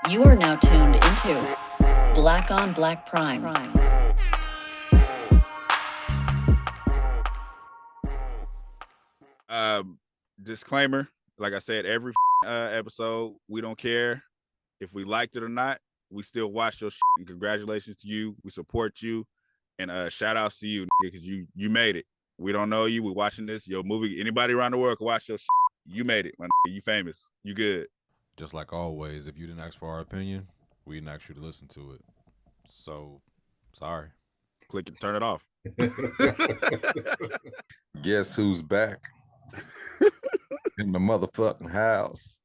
You are now tuned into Black on Black Prime. Disclaimer, like I said, every episode, we don't care if we liked it or not. We still watch your shit, and congratulations to you. We support you, and shout outs to you because you made it. We don't know you. We're watching this. Your movie, anybody around the world can watch your shit. You made it. You famous. You good. Just like always, if you didn't ask for our opinion, we didn't ask you to listen to it. So, sorry. Click and turn it off. Guess who's back in the motherfucking house?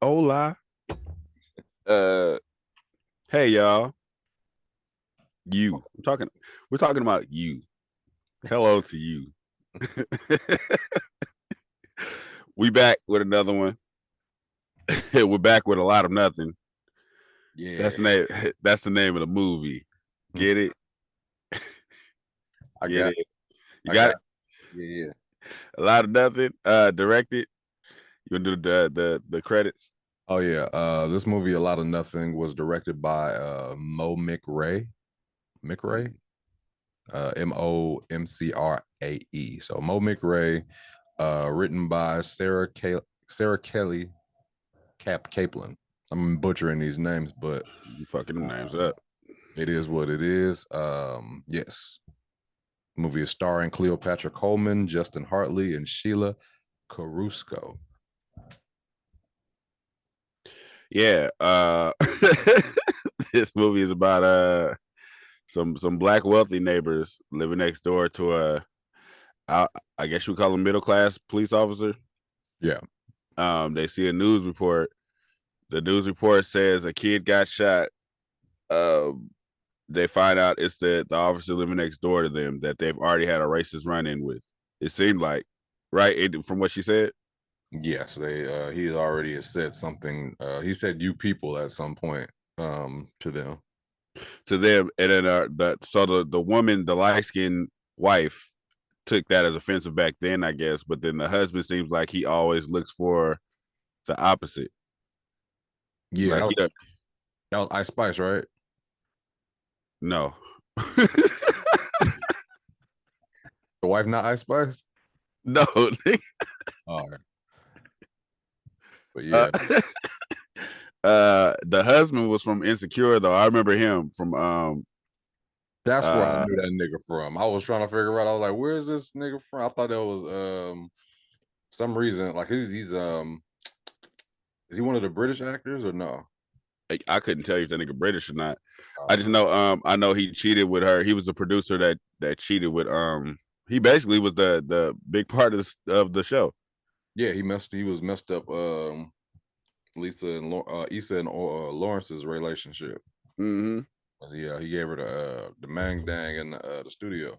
Hola. Hey y'all. You. We're talking about you. Hello to you. We back with another one. We're back with a lot of nothing. Yeah. That's the name of the movie. Get it? I got it. You got it? Yeah. A lot of nothing. Directed. You want to do the credits? Oh yeah. This movie, A Lot of Nothing, was directed by Mo McRae. McRae? MOMCRAE. So Mo McRae, written by Sarah Kelly Kaplan. I'm butchering these names, but you fucking them names up. It is what it is. Yes. The movie is starring Cleopatra Coleman, Justin Hartley, and Sheila Caruso. Yeah. This movie is about some black wealthy neighbors living next door to I guess you would call them middle class police officer. Yeah. They see a news report. The news report says a kid got shot. They find out it's the officer living next door to them that they've already had a racist run-in with. It seemed like, right? From what she said. Yes, he already has said something. He said "you people" at some point to them. And then the woman, the light-skinned wife, took that as offensive back then, I guess. But then the husband seems like he always looks for the opposite. Yeah, like that was Ice Spice, right? No. The wife not Ice Spice? No. All right. But yeah. The husband was from Insecure, though. I remember him from that's where I knew that nigga from. I was trying to figure out. I was like, "Where is this nigga from?" I thought that was some reason. Like he's is he one of the British actors or no? I couldn't tell you if that nigga British or not. I just know I know he cheated with her. He was a producer that cheated with he basically was the big part of the show. Yeah, he was messed up Issa and Lawrence's relationship. Mm-hmm. Yeah, he gave her the mang dang in the studio.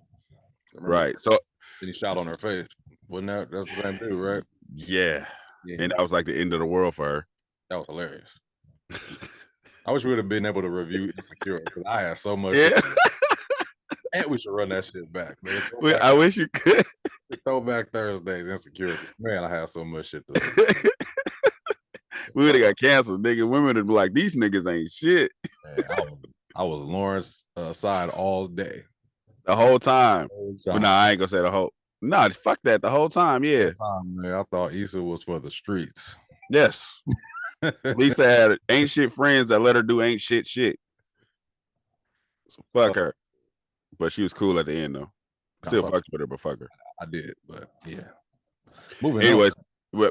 Right. So then he shot on her face. Wasn't that's the same dude, right? Yeah. And that was like the end of the world for her. That was hilarious. I wish we would have been able to review Insecure because I had so much. Yeah. And we should run that shit back, man. I wish you could. Throwback Thursdays, Insecure. Man, I had so much shit to We would have got canceled, nigga. Women would be like, these niggas ain't shit. Man, I was Lawrence side all day. The whole time. But no, I ain't gonna say the whole. No, fuck that. The whole time, yeah. The whole time, man, I thought Issa was for the streets. Yes. Lisa had ain't shit friends that let her do ain't shit. So fuck her. But she was cool at the end, though. Still fucked with her, but fuck her. I did, but yeah. Anyways,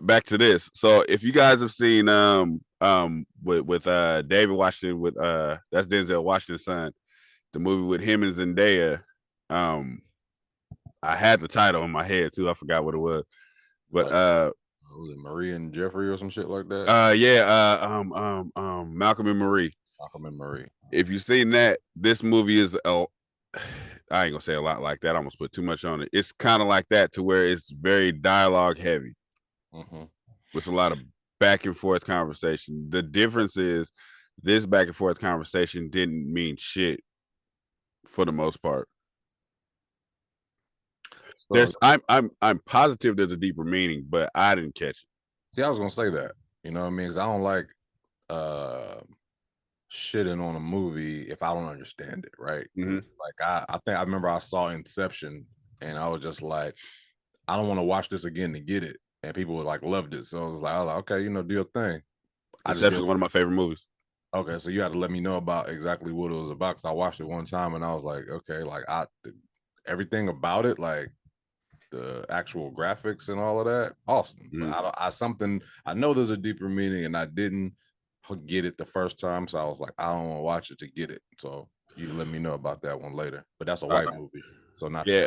back to this. So if you guys have seen with David Washington with that's Denzel Washington's son, the movie with him and Zendaya, I had the title in my head too. I forgot what it was. But was it Marie and Jeffrey or some shit like that? Malcolm and Marie. Malcolm and Marie. If you've seen that, this movie is I ain't gonna say a lot like that. I almost put too much on it. It's kind of like that to where it's very dialogue heavy. Mm-hmm. With a lot of back and forth conversation. The difference is this back and forth conversation didn't mean for the most part. I'm positive there's a deeper meaning, but I didn't catch it. See, I was gonna say that. You know what I mean? Because I don't like shitting on a movie if I don't understand it, right? Mhm. Like I think I remember I saw Inception and I was just like, I don't want to watch this again to get it. And people were like loved it. So I was like, okay, do your thing. Inception is one of my favorite movies. Okay, so you had to let me know about exactly what it was about because I watched it one time and I was like, okay, like everything about it, like the actual graphics and all of that, awesome. But I know there's a deeper meaning and I didn't get it the first time, so I was like, I don't want to watch it to get it. So you let me know about that one later. But that's a white movie, so not yeah.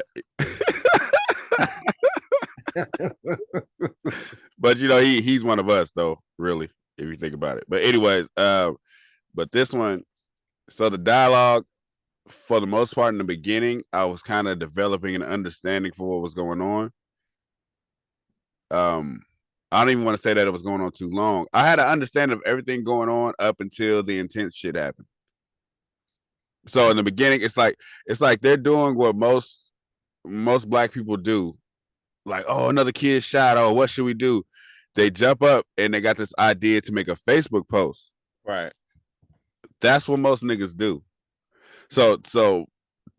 But he's one of us though, really, if you think about it. But anyways, but this one, so the dialogue, for the most part in the beginning, I was kind of developing an understanding for what was going on. I don't even want to say that it was going on too long. I had an understanding of everything going on up until the intense shit happened. So in the beginning, it's like they're doing what most black people do. Like, oh, another kid shot. Oh, what should we do? They jump up and they got this idea to make a Facebook post. Right. That's what most niggas do. So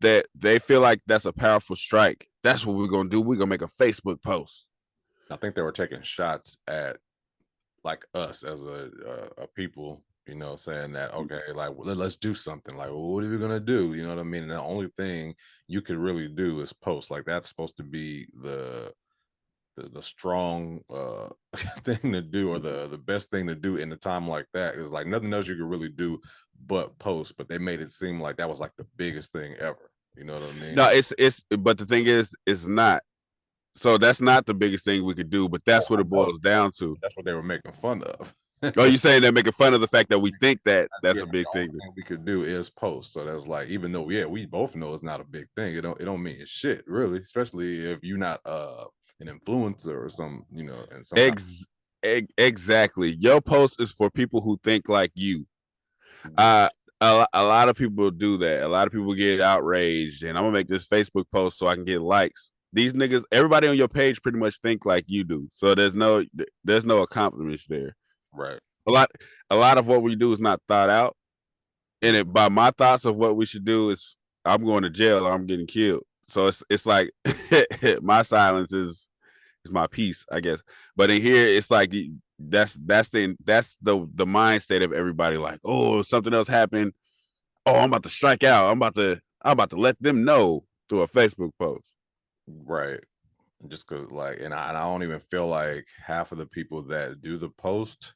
that they feel like that's a powerful strike. That's what we're gonna do. We're gonna make a Facebook post. I think they were taking shots at like us as a people, saying that, okay, like let's do something. Like, well, what are we gonna do? You know what I mean? And the only thing you could really do is post. Like that's supposed to be the strong thing to do, or the best thing to do in a time like that. Is like nothing else you could really do but post. But they made it seem like that was like the biggest thing ever. You know what I mean? No, it's but the thing is, it's not. So that's not the biggest thing we could do, but that's what it boils down to. That's what they were making fun of. Oh, you saying they're making fun of the fact that we think that that's a big thing we could do is post. So that's like, even though we both know it's not a big thing, it don't mean it's shit, really, especially if you're not an influencer or some, and some exactly. Your post is for people who think like you. A lot of people do that. A lot of people get outraged, and I'm gonna make this Facebook post so I can get likes. These niggas, everybody on your page pretty much think like you do. So there's no accomplishments there. Right. A lot of what we do is not thought out. And by my thoughts of what we should do is I'm going to jail or I'm getting killed. So it's like my silence is my peace, I guess. But in here, it's like that's the mindset of everybody. Like, oh, something else happened. Oh, I'm about to strike out. I'm about to let them know through a Facebook post. Right. Just because, like, and I don't even feel like half of the people that do the post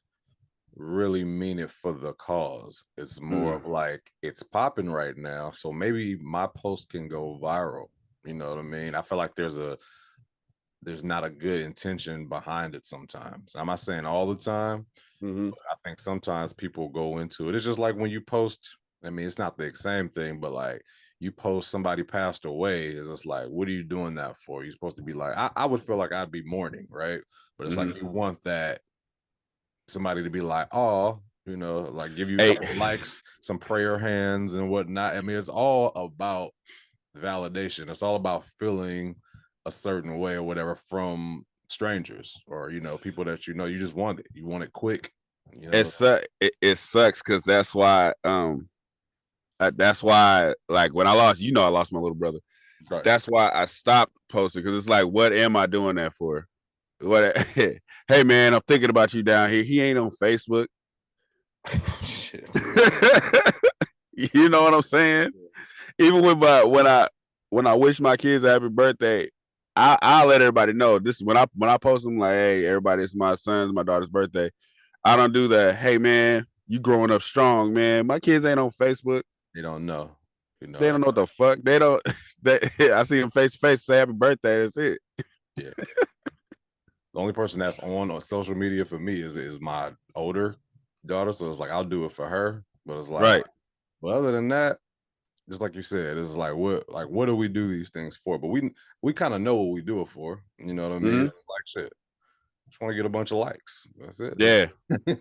really mean it for the cause. It's more of like, it's popping right now, so maybe my post can go viral. You know what I mean? I feel like there's not a good intention behind it sometimes. I'm not saying all the time, but I think sometimes people go into it. It's just like when you post, I mean, it's not the same thing, but like you post somebody passed away, it's just like, what are you doing that for? You're supposed to be like, I would feel like I'd be mourning, right? But it's like you want that somebody to be like, oh, like give you a couple likes, some prayer hands and whatnot. I mean, it's all about validation. It's all about feeling a certain way or whatever from strangers or people that you just want it. You want it quick. It sucks because that's why like when I lost my little brother. Right. That's why I stopped posting, because it's like, what am I doing that for? What? Hey man, I'm thinking about you down here. He ain't on Facebook. Shit. You know what I'm saying? Even when I wish my kids a happy birthday, I'll let everybody know. This is when I post them, like, hey, everybody, it's my son's, my daughter's birthday. I don't do that. Hey man, you growing up strong, man. My kids ain't on Facebook. They don't know. They don't know what the fuck. They don't. I see them face to face, say happy birthday. That's it. Yeah. The only person that's on social media for me is my older daughter. So it's like, I'll do it for her. But it's like, right. But other than that, just like you said, it's like, what do we do these things for? But we kind of know what we do it for. You know what I mean? It's like, shit, just want to get a bunch of likes. That's it. Yeah.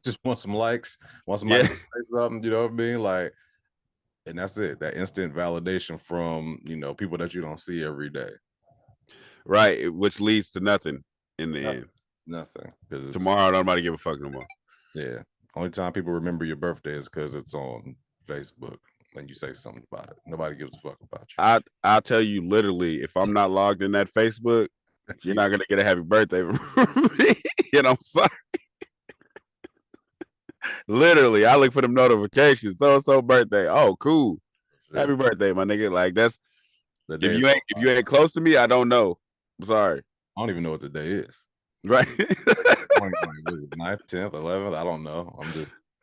Just want some likes. Want somebody to say something. You know what I mean? Like, and that's it. That instant validation from people that you don't see every day. Right, which leads to nothing in the end. Nothing. Tomorrow, nobody give a fuck no more. Yeah, Only time people remember your birthday is because it's on Facebook when you say something about it. Nobody gives a fuck about you. I'll tell you literally, if I'm not logged in that Facebook, you're not gonna get a happy birthday from me. And I'm sorry. Literally, I look for them notifications. So and so birthday. Oh, cool. Happy birthday, my nigga. Like that's The if day you ain't close to me, I don't know. I'm sorry. I don't even know what the day is. Right. Like, what is it, 9th, 10th, 11th? I don't know.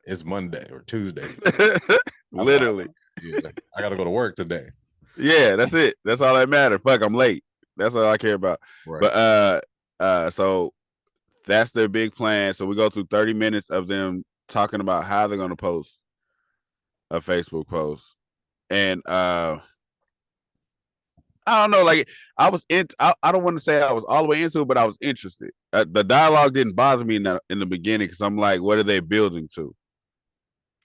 It's Monday or Tuesday. Literally. I gotta go to work today. Yeah, that's it. That's all that matters. Fuck, I'm late. That's all I care about. Right. But so that's their big plan. So we go through 30 minutes of them talking about how they're gonna post a Facebook post. And I don't know, like I don't want to say I was all the way into it, but I was interested. The dialogue didn't bother me in the beginning because I'm like, what are they building to?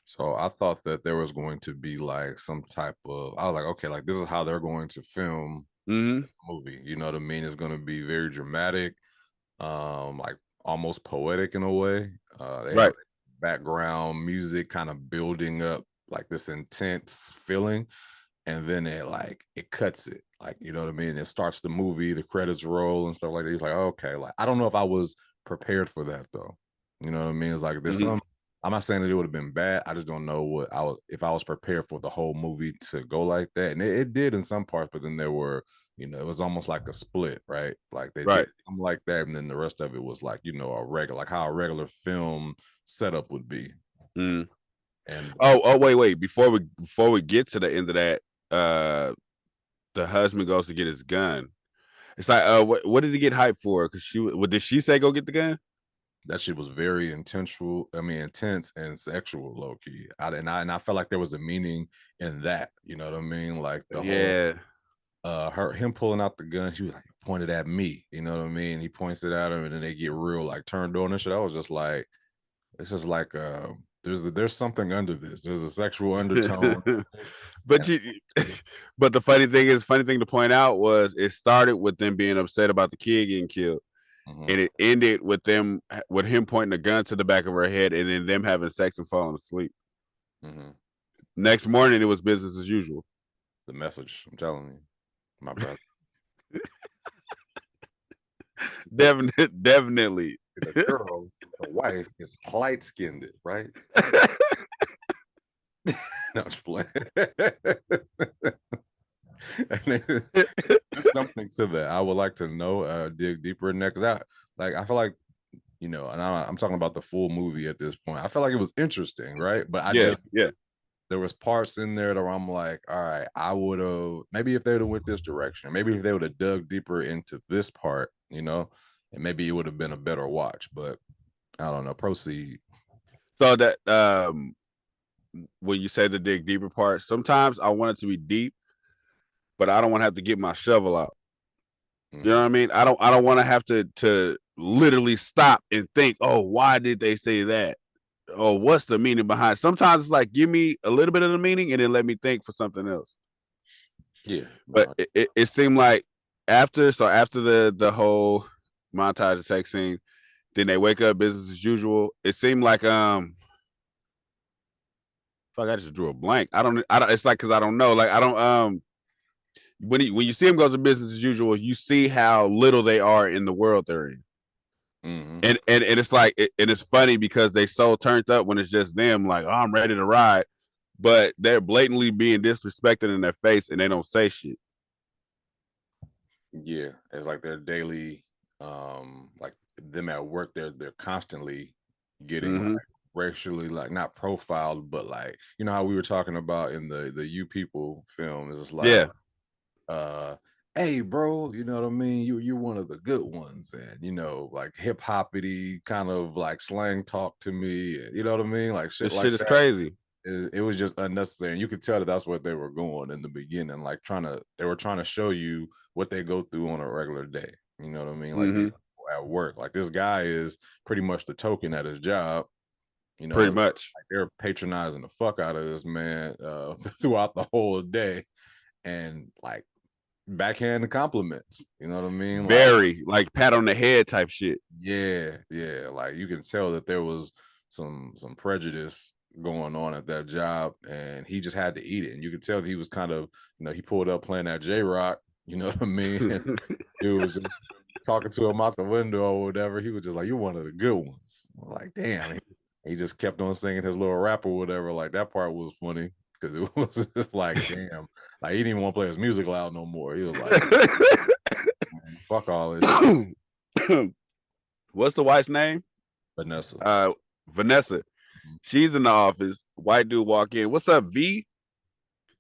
So I thought that there was going to be like some type of, I was like, okay, like this is how they're going to film this movie. You know what I mean? It's going to be very dramatic, like almost poetic in a way. They have background music kind of building up like this intense feeling. And then it cuts it. Like, you know what I mean? It starts the movie, the credits roll and stuff like that. You're like, okay, like I don't know if I was prepared for that though. You know what I mean? It's like there's some, I'm not saying that it would have been bad. I just don't know if I was prepared for the whole movie to go like that. And it did in some parts, but then there were, you know, it was almost like a split, right? Like they did something like that, and then the rest of it was like, you know, like how a regular film setup would be. And wait, before we get to the end of that, the husband goes to get his gun. It's like, what did he get hyped for? Because did she say go get the gun? That shit was very intense and sexual, low key. I felt like there was a meaning in that. You know what I mean? Like the whole, him pulling out the gun. She was like, pointed at me. You know what I mean? He points it at him, and then they get real like turned on and shit. I was just like, this is like there's something under this. There's a sexual undertone. But the funny thing to point out was it started with them being upset about the kid getting killed. And it ended with him pointing a gun to the back of her head and then them having sex and falling asleep. Next morning, it was business as usual. The message, I'm telling you, my brother. Definitely. The girl, the wife, is light-skinned, right? No, just playing. There's something to that. I would like to know, dig deeper in that, because I feel like, you know, and I'm talking about the full movie at this point. I feel like it was interesting, right? But there was parts in there that I'm like, all right, I would have maybe if they would have went this direction, maybe if they would have dug deeper into this part, you know, and maybe it would have been a better watch. But I don't know. Proceed. So that when you say the dig deeper part, sometimes I want it to be deep, but I don't want to have to get my shovel out. You know what I mean? I don't want to have to literally stop and think, oh, why did they say that? Oh, what's the meaning behind it? Sometimes it's like, give me a little bit of the meaning and then let me think for something else. Yeah. But it seemed like after the whole montage of sex scene, then they wake up business as usual. It seemed like fuck, I just drew a blank. I don't it's like, because I don't know. Like I don't when you see him go to business as usual, you see how little they are in the world they're in. And it's like and it's funny because they so turned up when it's just them, like, oh, I'm ready to ride, but they're blatantly being disrespected in their face and they don't say shit. Yeah, it's like their daily, like them at work, they're constantly getting like racially, like not profiled, but like, you know how we were talking about in the You People film, is just like, hey bro, you know what I mean, you're one of the good ones, and you know, like hip hoppity kind of like slang talk to me, you know what I mean, like shit, this like shit is crazy. It was just unnecessary, and you could tell that that's what they were going in the beginning, like they were trying to show you what they go through on a regular day. You know what I mean? Like at work, like this guy is pretty much the token at his job. You know, pretty much. Like they're patronizing the fuck out of this man throughout the whole day, and like backhand compliments. You know what I mean? Very like pat on the head type shit. Yeah. Like you can tell that there was some prejudice going on at that job, and he just had to eat it. And you could tell that he was kind of, he pulled up playing that J-Rock, you know what I mean? And dude was just talking to him out the window or whatever. He was just like, "You're one of the good ones." I'm like, damn. He just kept on singing his little rap or whatever. Like, that part was funny because it was just like, damn. Like, he didn't even want to play his music loud no more. He was like, man, fuck all this shit. What's the wife's name? Vanessa. Vanessa. She's in the office. White dude walk in. "What's up, V?"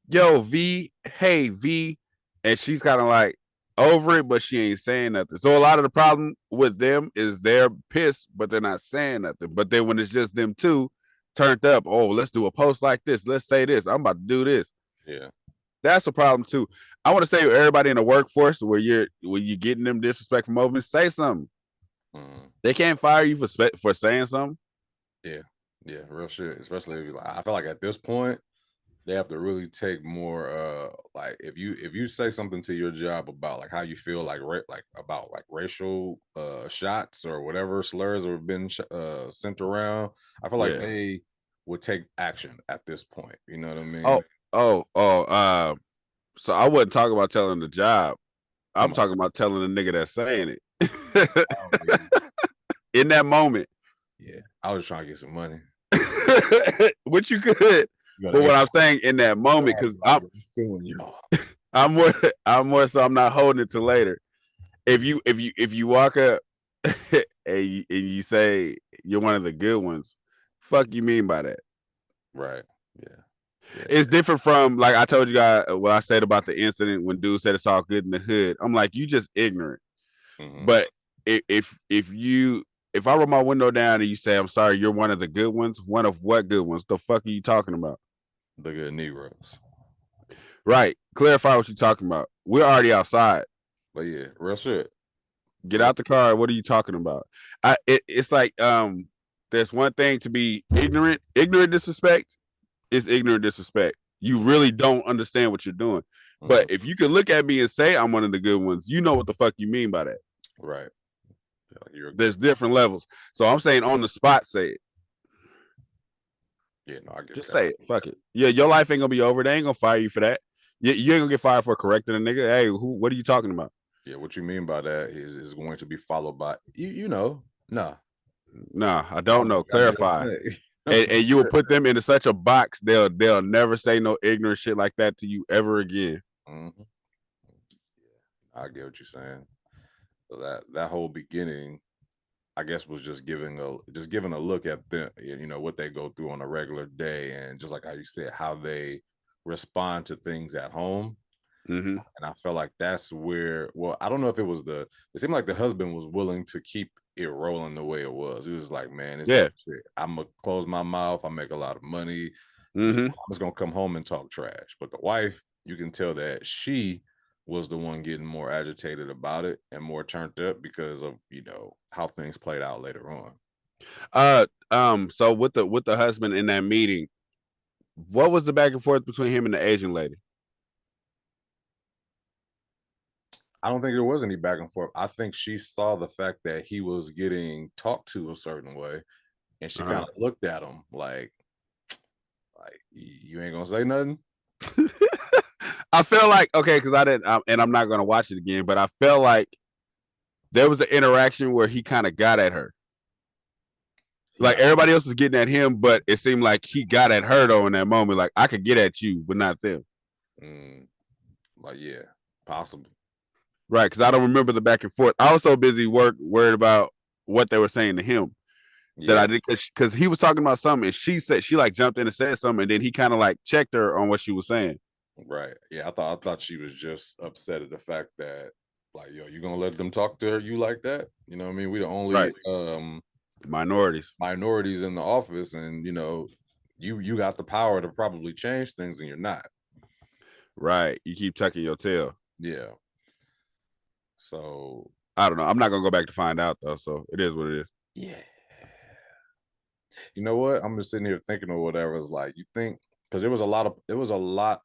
"Yo, V. Hey, V." And she's kind of like over it, but she ain't saying nothing. So a lot of the problem with them is they're pissed, but they're not saying nothing. But then when it's just them two turned up, "Oh, let's do a post like this. Let's say this. I'm about to do this." Yeah. That's a problem too. I want to say everybody in the workforce where you're getting them disrespectful moments, say something. They can't fire you for saying something. Yeah, real shit. Especially if I feel like at this point they have to really take more like if you say something to your job about like how you feel like about like racial shots or whatever slurs have been sent around, I feel like they would take action at this point. You know what I mean? So I wasn't talking about telling the job. I'm talking about telling the nigga that's saying it. In that moment. Yeah, I was trying to get some money. Which you could. But what I'm saying in that moment, because I'm more so I'm not holding it to later. If you walk up and you say you're one of the good ones, fuck you mean by that? Right. Yeah. It's different from, like I told you guys what I said about the incident when dude said it's all good in the hood. I'm like, you just ignorant. But if I roll my window down and you say, "I'm sorry, you're one of the good ones," one of what good ones? The fuck are you talking about? The good Negroes. Right. Clarify what you're talking about. We're already outside. But yeah, real shit. Get out the car. What are you talking about? It's like there's one thing to be ignorant. Ignorant disrespect is ignorant disrespect. You really don't understand what you're doing. But if you can look at me and say I'm one of the good ones, you know what the fuck you mean by that. Right. There's different levels. So I'm saying on the spot, say it. Yeah, no, I get Just that. say it. Fuck it. Yeah, your life ain't gonna be over. They ain't gonna fire you for that. You ain't gonna get fired for correcting a nigga. Hey, what are you talking about? Yeah, what you mean by that is going to be followed by nah. Nah, I don't know. Clarify. and you will put them into such a box, they'll never say no ignorant shit like that to you ever again. Yeah, I get what you're saying. So that whole beginning, I guess, was just giving a look at them, what they go through on a regular day, and just like how you said, how they respond to things at home. And I felt like that's where, well, I don't know if it seemed like the husband was willing to keep it rolling the way it was. He was like, man, it's shit. I'm gonna close my mouth. I make a lot of money. I'm just gonna come home and talk trash. But the wife, you can tell that she was the one getting more agitated about it and more turned up because of how things played out later on. So with the husband in that meeting, what was the back and forth between him and the Asian lady? I don't think there was any back and forth. I think she saw the fact that he was getting talked to a certain way, and she kind of looked at him like you ain't gonna say nothing. I feel like, okay, because I didn't, and I'm not gonna watch it again, but I felt like there was an interaction where he kind of got at her. Like everybody else was getting at him, but it seemed like he got at her though in that moment. Like, I could get at you, but not them. Like, yeah, possible. Right, because I don't remember the back and forth. I was so busy worried about what they were saying to him that I did, because he was talking about something, and she like jumped in and said something, and then he kind of like checked her on what she was saying. Right. Yeah, I thought she was just upset at the fact that, like, yo, you gonna let them talk to you like that? You know what I mean? We the only minorities in the office, and you got the power to probably change things, and you're not. Right. You keep tucking your tail. Yeah. So I don't know. I'm not gonna go back to find out though. So it is what it is. Yeah. You know what? I'm just sitting here thinking or whatever. It's like, you think, because there was a lot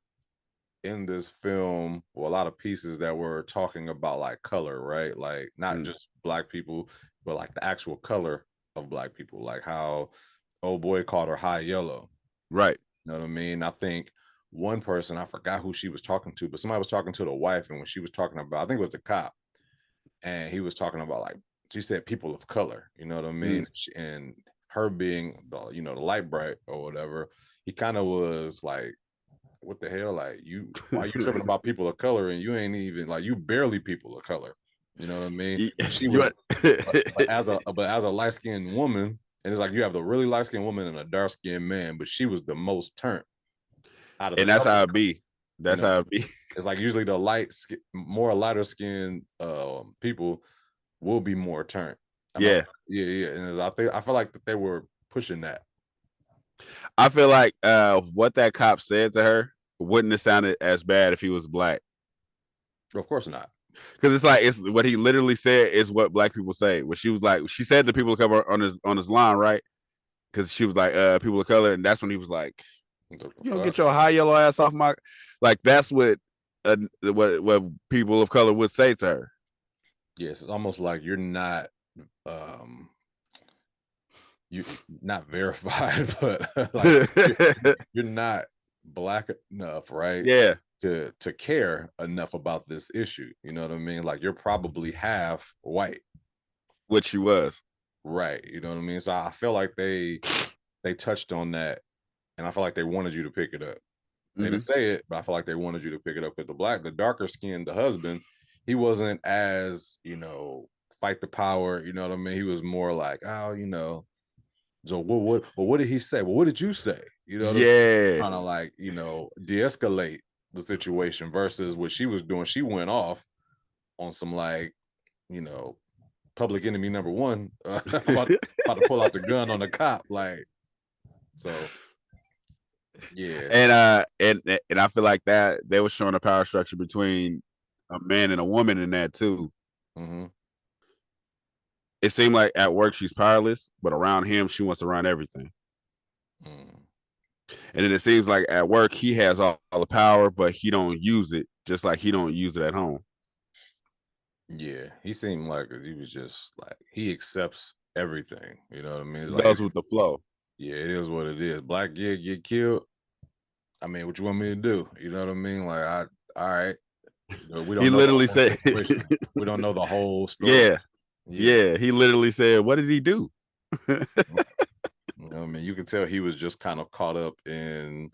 in this film, well, a lot of pieces that were talking about like color, right? Like not just Black people, but like the actual color of Black people, like how old boy called her high yellow. Right. You know what I mean? I think one person, I forgot who she was talking to, but somebody was talking to the wife, and when she was talking about, I think it was the cop, and he was talking about like she said people of color. You know what I mean? And her being the the light bright or whatever, he kind of was like, what the hell? Like why you tripping about people of color and you ain't even like you barely people of color. You know what I mean? But she was, but as a light skinned woman, and it's like you have the really light skinned woman and a dark skinned man, but she was the most turned out of the. And that's how it be. That's how it be. It's like usually the more lighter skinned people will be more turned. Yeah. And I feel like that they were pushing that. I feel like what that cop said to her wouldn't have sounded as bad if he was black. Of course not. Because it's what he literally said is what black people say. What she was like, she said to people of color on his line, right? Because she was like, people of color, and that's when he was like, you don't get your high yellow ass off my, like that's what people of color would say to her. Yes, it's almost like you're not not verified, but like you're not black enough, right? Yeah. To care enough about this issue. You know what I mean? Like you're probably half white. Which she was. Right. You know what I mean? So I feel like they touched on that, and I feel like they wanted you to pick it up. They didn't say it, but I feel like they wanted you to pick it up because the darker skinned, the husband, he wasn't as, fight the power, you know what I mean? He was more like, oh, so what did he say? Well, what did you say? You know, kind of like, de-escalate the situation versus what she was doing. She went off on some like, public enemy number one, about to pull out the gun on the cop, like, so. Yeah, and I feel like that they were showing a power structure between a man and a woman in that too. It seemed like at work she's powerless, but around him she wants to run everything. And then it seems like at work he has all the power, but he don't use it, just like he don't use it at home. Yeah, he seemed like he was just like he accepts everything. You know what I mean? It's He like goes with the flow. Yeah, it is what it is. Black kid get killed. I mean, what you want me to do? You know what I mean? Like, all right. We don't. He literally said, "We don't know the whole story." Yeah. He literally said, "What did he do?" You know what I mean, you can tell he was just kind of caught up in,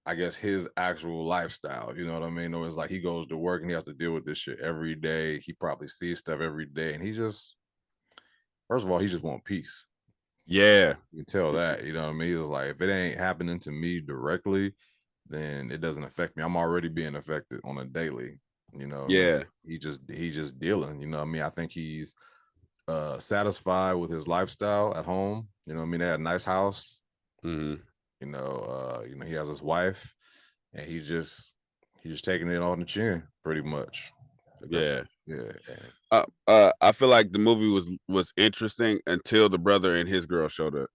I guess, his actual lifestyle. You know what I mean? Or it's like he goes to work and he has to deal with this shit every day. He probably sees stuff every day, and he just, first of all, he just want peace. Yeah, you can tell that. You know what I mean? It's like if it ain't happening to me directly, then it doesn't affect me. I'm already being affected on a daily. You know, yeah. He's just dealing. You know what I mean? I think he's satisfied with his lifestyle at home. You know what I mean? They had a nice house. You know, he has his wife, and he's just taking it on the chin, pretty much. Yeah. I feel like the movie was interesting until the brother and his girl showed up.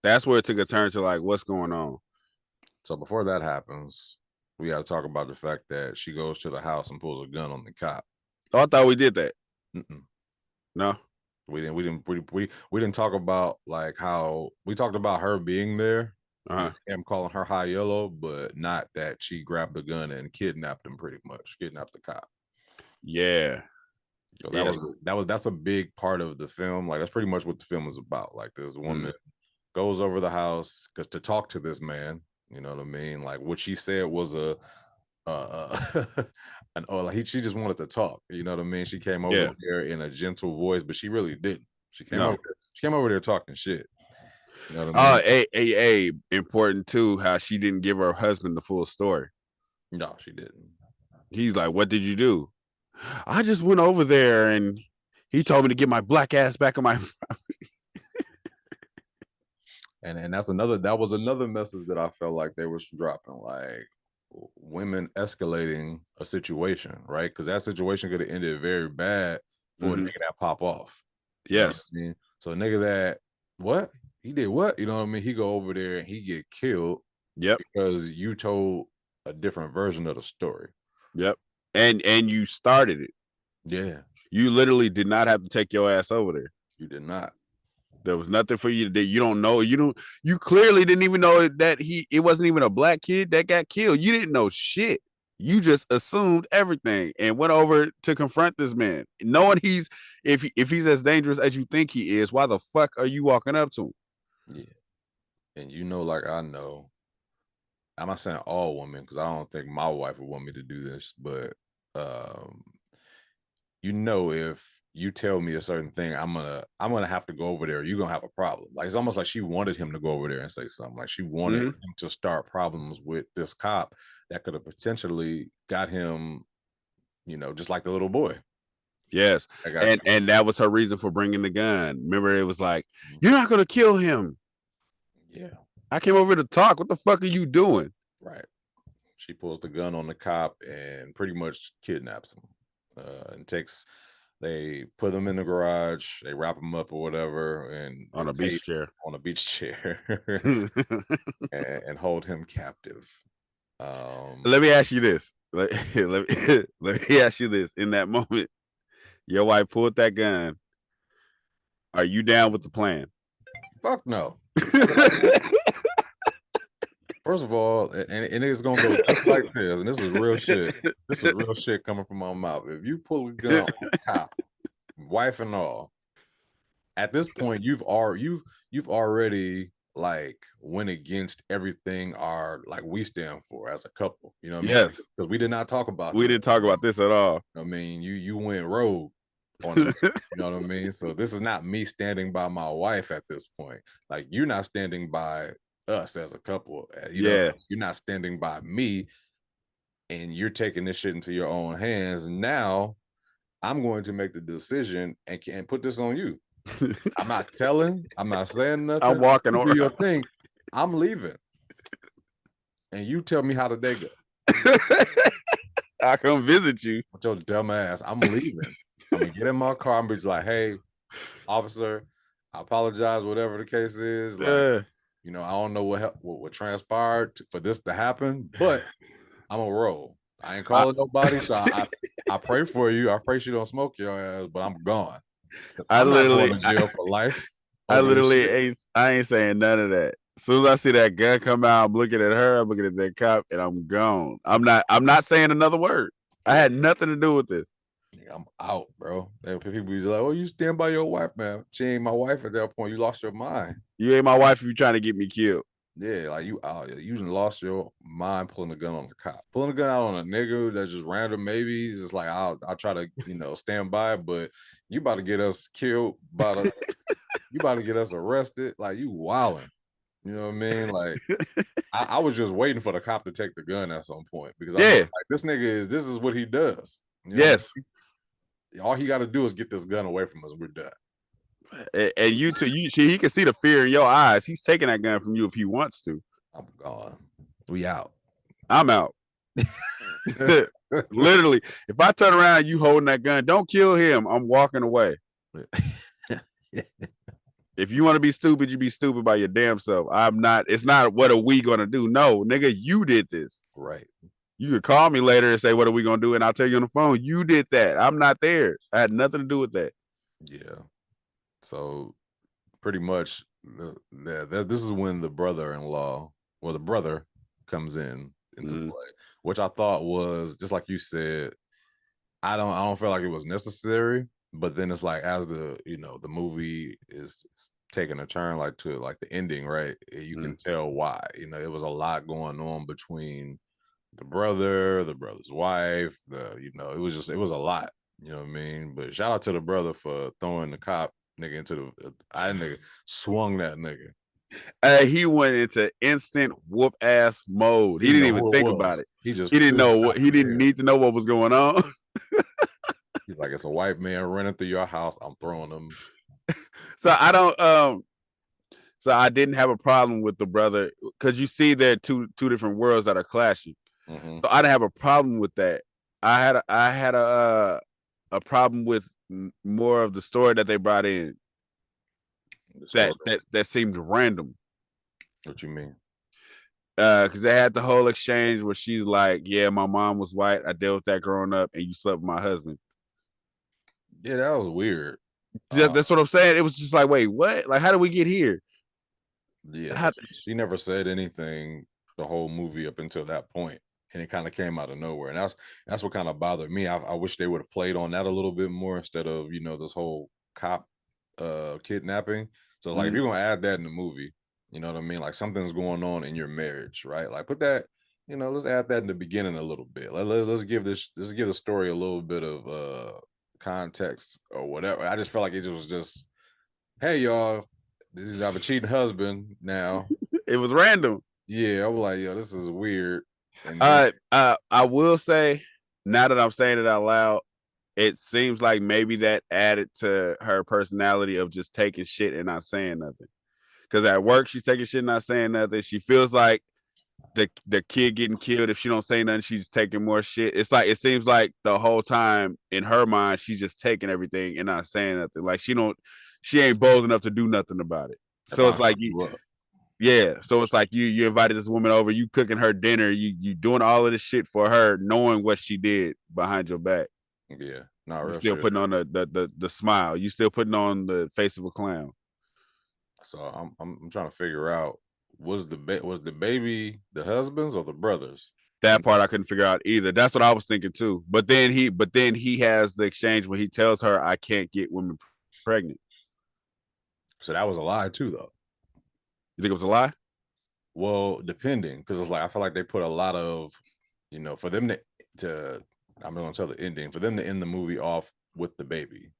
That's where it took a turn to like, what's going on? So before that happens, we got to talk about the fact that she goes to the house and pulls a gun on the cop. Oh, I thought we did that. No, we didn't talk about like how we talked about her being there. I'm calling her high yellow, but not that she grabbed the gun and kidnapped him. Pretty much kidnapped the cop. Yeah. So that's a big part of the film. Like that's pretty much what the film is about. Like this woman goes over the house to talk to this man. You know what I mean? Like what she said was she just wanted to talk. You know what I mean? She came over there in a gentle voice, but she really didn't. She came over there talking shit. You know what I mean? Important too, how she didn't give her husband the full story. No, she didn't. He's like, "What did you do?" I just went over there and he told me to get my black ass back on my property. And that was another message that I felt like they was dropping, like women escalating a situation, right? Because that situation could have ended very bad for a nigga that pop off. Yes. You know what I mean? So a nigga that what? He did what? You know what I mean? He go over there and he get killed. Yep. Because you told a different version of the story. Yep. And you started it. Yeah. You literally did not have to take your ass over there. You did not. There was nothing for you to do. You don't know. You clearly didn't even know that it wasn't even a black kid that got killed. You didn't know shit. You just assumed everything and went over to confront this man, knowing if he's as dangerous as you think he is. Why the fuck are you walking up to him? Yeah, and like I know, I'm not saying all women because I don't think my wife would want me to do this, but if you tell me a certain thing, I'm gonna have to go over there. You're gonna have a problem. Like it's almost like she wanted him to go over there and say something. Like she wanted him to start problems with this cop that could have potentially got him, just like the little boy. Yes, and that was her reason for bringing the gun. Remember, it was like, you're not gonna kill him. Yeah, I came over to talk. What the fuck are you doing? Right. She pulls the gun on the cop and pretty much kidnaps him. They put him in the garage, they wrap him up or whatever, and on a beach chair. On a beach chair, and hold him captive. Let me ask you this. Let me ask you this. In that moment, your wife pulled that gun. Are you down with the plan? Fuck no. First of all, and it's gonna go just like this, and this is real shit. This is real shit coming from my mouth. If you pull a gun on a cop, wife and all, at this point you've already like went against everything we stand for as a couple. You know what I mean? Yes. Because we did not talk about we didn't talk about this at all. I mean, you went rogue on them, you know what I mean? So this is not me standing by my wife at this point. Like you're not standing by us as a couple. You're not standing by me, and you're taking this shit into your own hands. Now I'm going to make the decision and put this on you. I'm not telling. I'm not saying nothing. I'm walking on your thing. I'm leaving, and you tell me how the day go. I come visit you. With your dumb ass. I'm leaving. I'm gonna get in my car and be just like, "Hey, officer, I apologize. Whatever the case is, like, I don't know what transpired for this to happen, but I'm a roll. I ain't calling nobody, so I pray for you. I pray she don't smoke your ass, but I'm gone. I'm not going to jail for life. I ain't saying none of that. As soon as I see that gun come out, I'm looking at her, I'm looking at that cop, and I'm gone. I'm not saying another word. I had nothing to do with this. I'm out, bro. People be like, "Oh, you stand by your wife, man." She ain't my wife at that point. You lost your mind. You ain't my wife if you trying to get me killed. Yeah, like you just lost your mind pulling a gun on the cop. Pulling a gun out on a nigga that's just random, maybe. It's just like I'll try to, stand by, but you about to get us killed you about to get us arrested. Like you wilding. You know what I mean? Like I was just waiting for the cop to take the gun at some point because like, this nigga this is what he does. Yes. All he got to do is get this gun away from us. We're done. And he can see the fear in your eyes. He's taking that gun from you if he wants to. I'm gone. We out. I'm out. Literally, if I turn around, you holding that gun, don't kill him. I'm walking away. If you want to be stupid, you be stupid by your damn self. I'm not. It's not what are we gonna do? No, nigga, you did this. Right. You could call me later and say, what are we going to do? And I'll tell you on the phone, you did that. I'm not there. I had nothing to do with that. Yeah. So pretty much this is when the brother comes into play, which I thought was just like you said, I don't feel like it was necessary, but then it's like as the movie is taking a turn to the ending, right? You can tell why. It was a lot going on between the brother's wife, it was a lot, you know what I mean? But shout out to the brother for throwing the cop nigga into nigga swung that nigga. He went into instant whoop ass mode. He didn't even think about it. He didn't need to know what was going on. He's like, it's a white man running through your house. I'm throwing him. So I didn't have a problem with the brother because you see there are two different worlds that are clashing. Mm-hmm. So I didn't have a problem with that. I had a problem with more of the story that they brought in. That seemed random. What you mean? Because they had the whole exchange where she's like, "Yeah, my mom was white. I dealt with that growing up, and you slept with my husband." Yeah, that was weird. That's what I'm saying. It was just like, wait, what? Like, how did we get here? Yeah, How, so she never said anything the whole movie up until that point, and it kind of came out of nowhere, and that's what kind of bothered me. I wish they would have played on that a little bit more instead of this whole cop kidnapping. So like, if you're gonna add that in the movie, you know what I mean? Like, something's going on in your marriage, right? Like, put that, let's add that in the beginning a little bit. Let's give the story a little bit of context or whatever. I just felt like it was just, hey y'all, I have a cheating husband now. it was random. Yeah, I was like, yo, this is weird. And then, I will say, now that I'm saying it out loud, it seems like maybe that added to her personality of just taking shit and not saying nothing. Because at work, she's taking shit and not saying nothing. She feels like the kid getting killed. If she don't say nothing, she's taking more shit. It's like, it seems like the whole time in her mind, she's just taking everything and not saying nothing. Like, she ain't bold enough to do nothing about it. So it's like so it's like you invited this woman over, you cooking her dinner, you doing all of this shit for her, knowing what she did behind your back. Yeah, no, you still putting on the smile. You still putting on the face of a clown. So I'm trying to figure out, was the baby the husband's or the brother's? That part I couldn't figure out either. That's what I was thinking too. But then he has the exchange where he tells her, "I can't get women pregnant." So that was a lie too, though. You think it was a lie? Well, depending, because it's like, I feel like they put a lot of, for them to I'm gonna tell the ending, for them to end the movie off with the baby.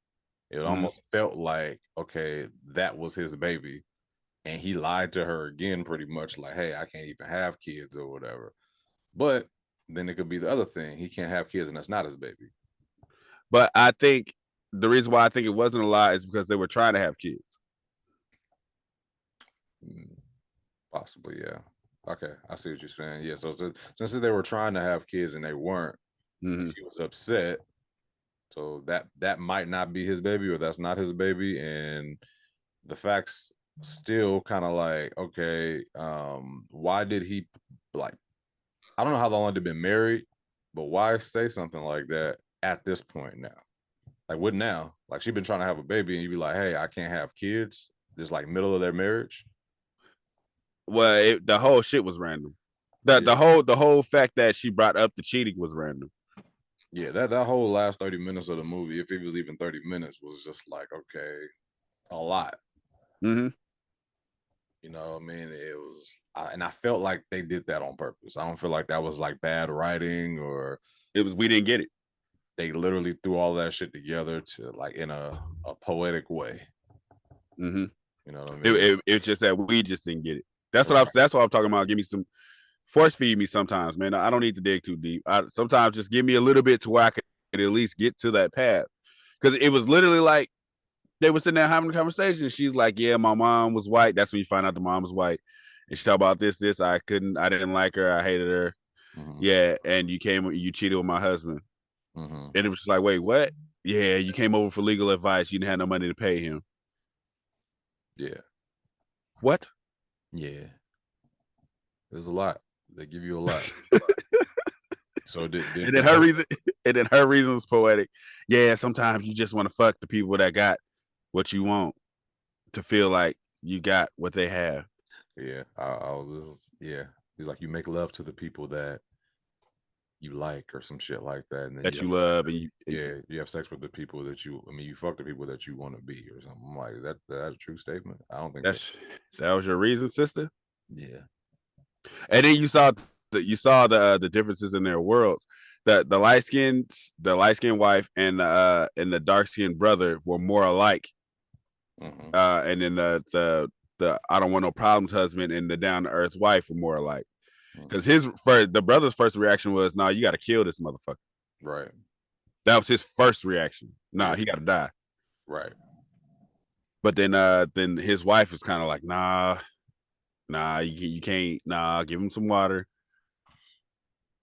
It almost felt like, okay, that was his baby, and he lied to her again, pretty much like, hey, I can't even have kids or whatever. But then it could be the other thing, he can't have kids and that's not his baby. But I think the reason why I think it wasn't a lie is because they were trying to have kids. Possibly, yeah. Okay, I see what you're saying. Yeah, so since they were trying to have kids and they weren't, she was upset. So that might not be his baby, or that's not his baby, and the facts still kind of like, okay, why did he, like, I don't know how long they've been married, but why say something like that at this point now? Like, what now? Like, she's been trying to have a baby and you be like, hey, I can't have kids, just like middle of their marriage. Well, the whole shit was random. The whole fact that she brought up the cheating was random. Yeah, that whole last 30 minutes of the movie, if it was even 30 minutes, was just like, okay, a lot. You know what I mean? It was, and I felt like they did that on purpose. I don't feel like that was like bad writing, or it was, we didn't get it. They literally threw all that shit together to, like, in a poetic way. You know what I mean? It's just that we just didn't get it. That's what I'm talking about. Give me some, force feed me sometimes, man. I don't need to dig too deep. Sometimes just give me a little bit to where I could at least get to that path. Because it was literally like they were sitting there having a conversation. She's like, yeah, my mom was white. That's when you find out the mom was white. And she talked about this. I didn't like her. I hated her. Yeah. And you cheated with my husband. And it was just like, wait, what? Yeah, you came over for legal advice. You didn't have no money to pay him. Yeah. What? Yeah. There's a lot. They give you a lot. So and then her reason was poetic. Yeah, sometimes you just want to fuck the people that got what you want, to feel like you got what they have. Yeah, he's like, you make love to the people that you like, or some shit like that, and then that you love, and you have sex with the people that you fuck the people that you want to be, or something. I'm like, is that a true statement? I don't think that was your reason, sister. Yeah. And then you saw the differences in their worlds. The light skinned wife and the dark skinned brother were more alike. And then the I don't want no problems husband and the down to earth wife were more alike. Because the brother's first reaction was, "Nah, you got to kill this motherfucker." Right. That was his first reaction. Nah, he got to die. Right. But then his wife was kind of like, "Nah, you can't. Nah, give him some water."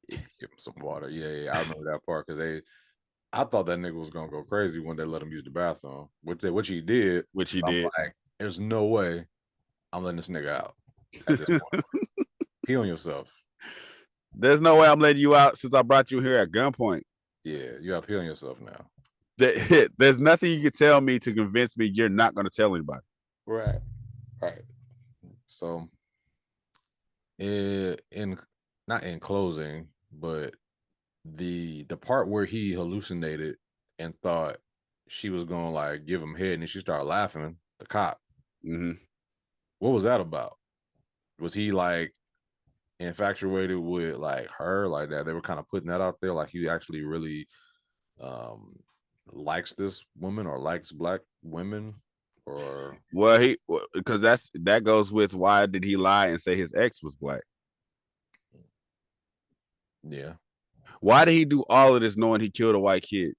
Give him some water. Yeah. I remember that part, because I thought that nigga was gonna go crazy when they let him use the bathroom, which he did. I'm like, there's no way I'm letting this nigga out at this point. Pee on yourself. There's no way I'm letting you out since I brought you here at gunpoint. Yeah, you gotta pee on yourself now. There's nothing you can tell me to convince me you're not going to tell anybody. Right. So, in not in closing, but the part where he hallucinated and thought she was gonna like give him head, and then she started laughing. The cop. Mm-hmm. What was that about? Was he like infatuated with like her, like that? They were kind of putting that out there, like he actually really likes this woman or likes black women, or Well, because that goes with why did he lie and say his ex was black? yeah. Why did he do all of this knowing he killed a white kid?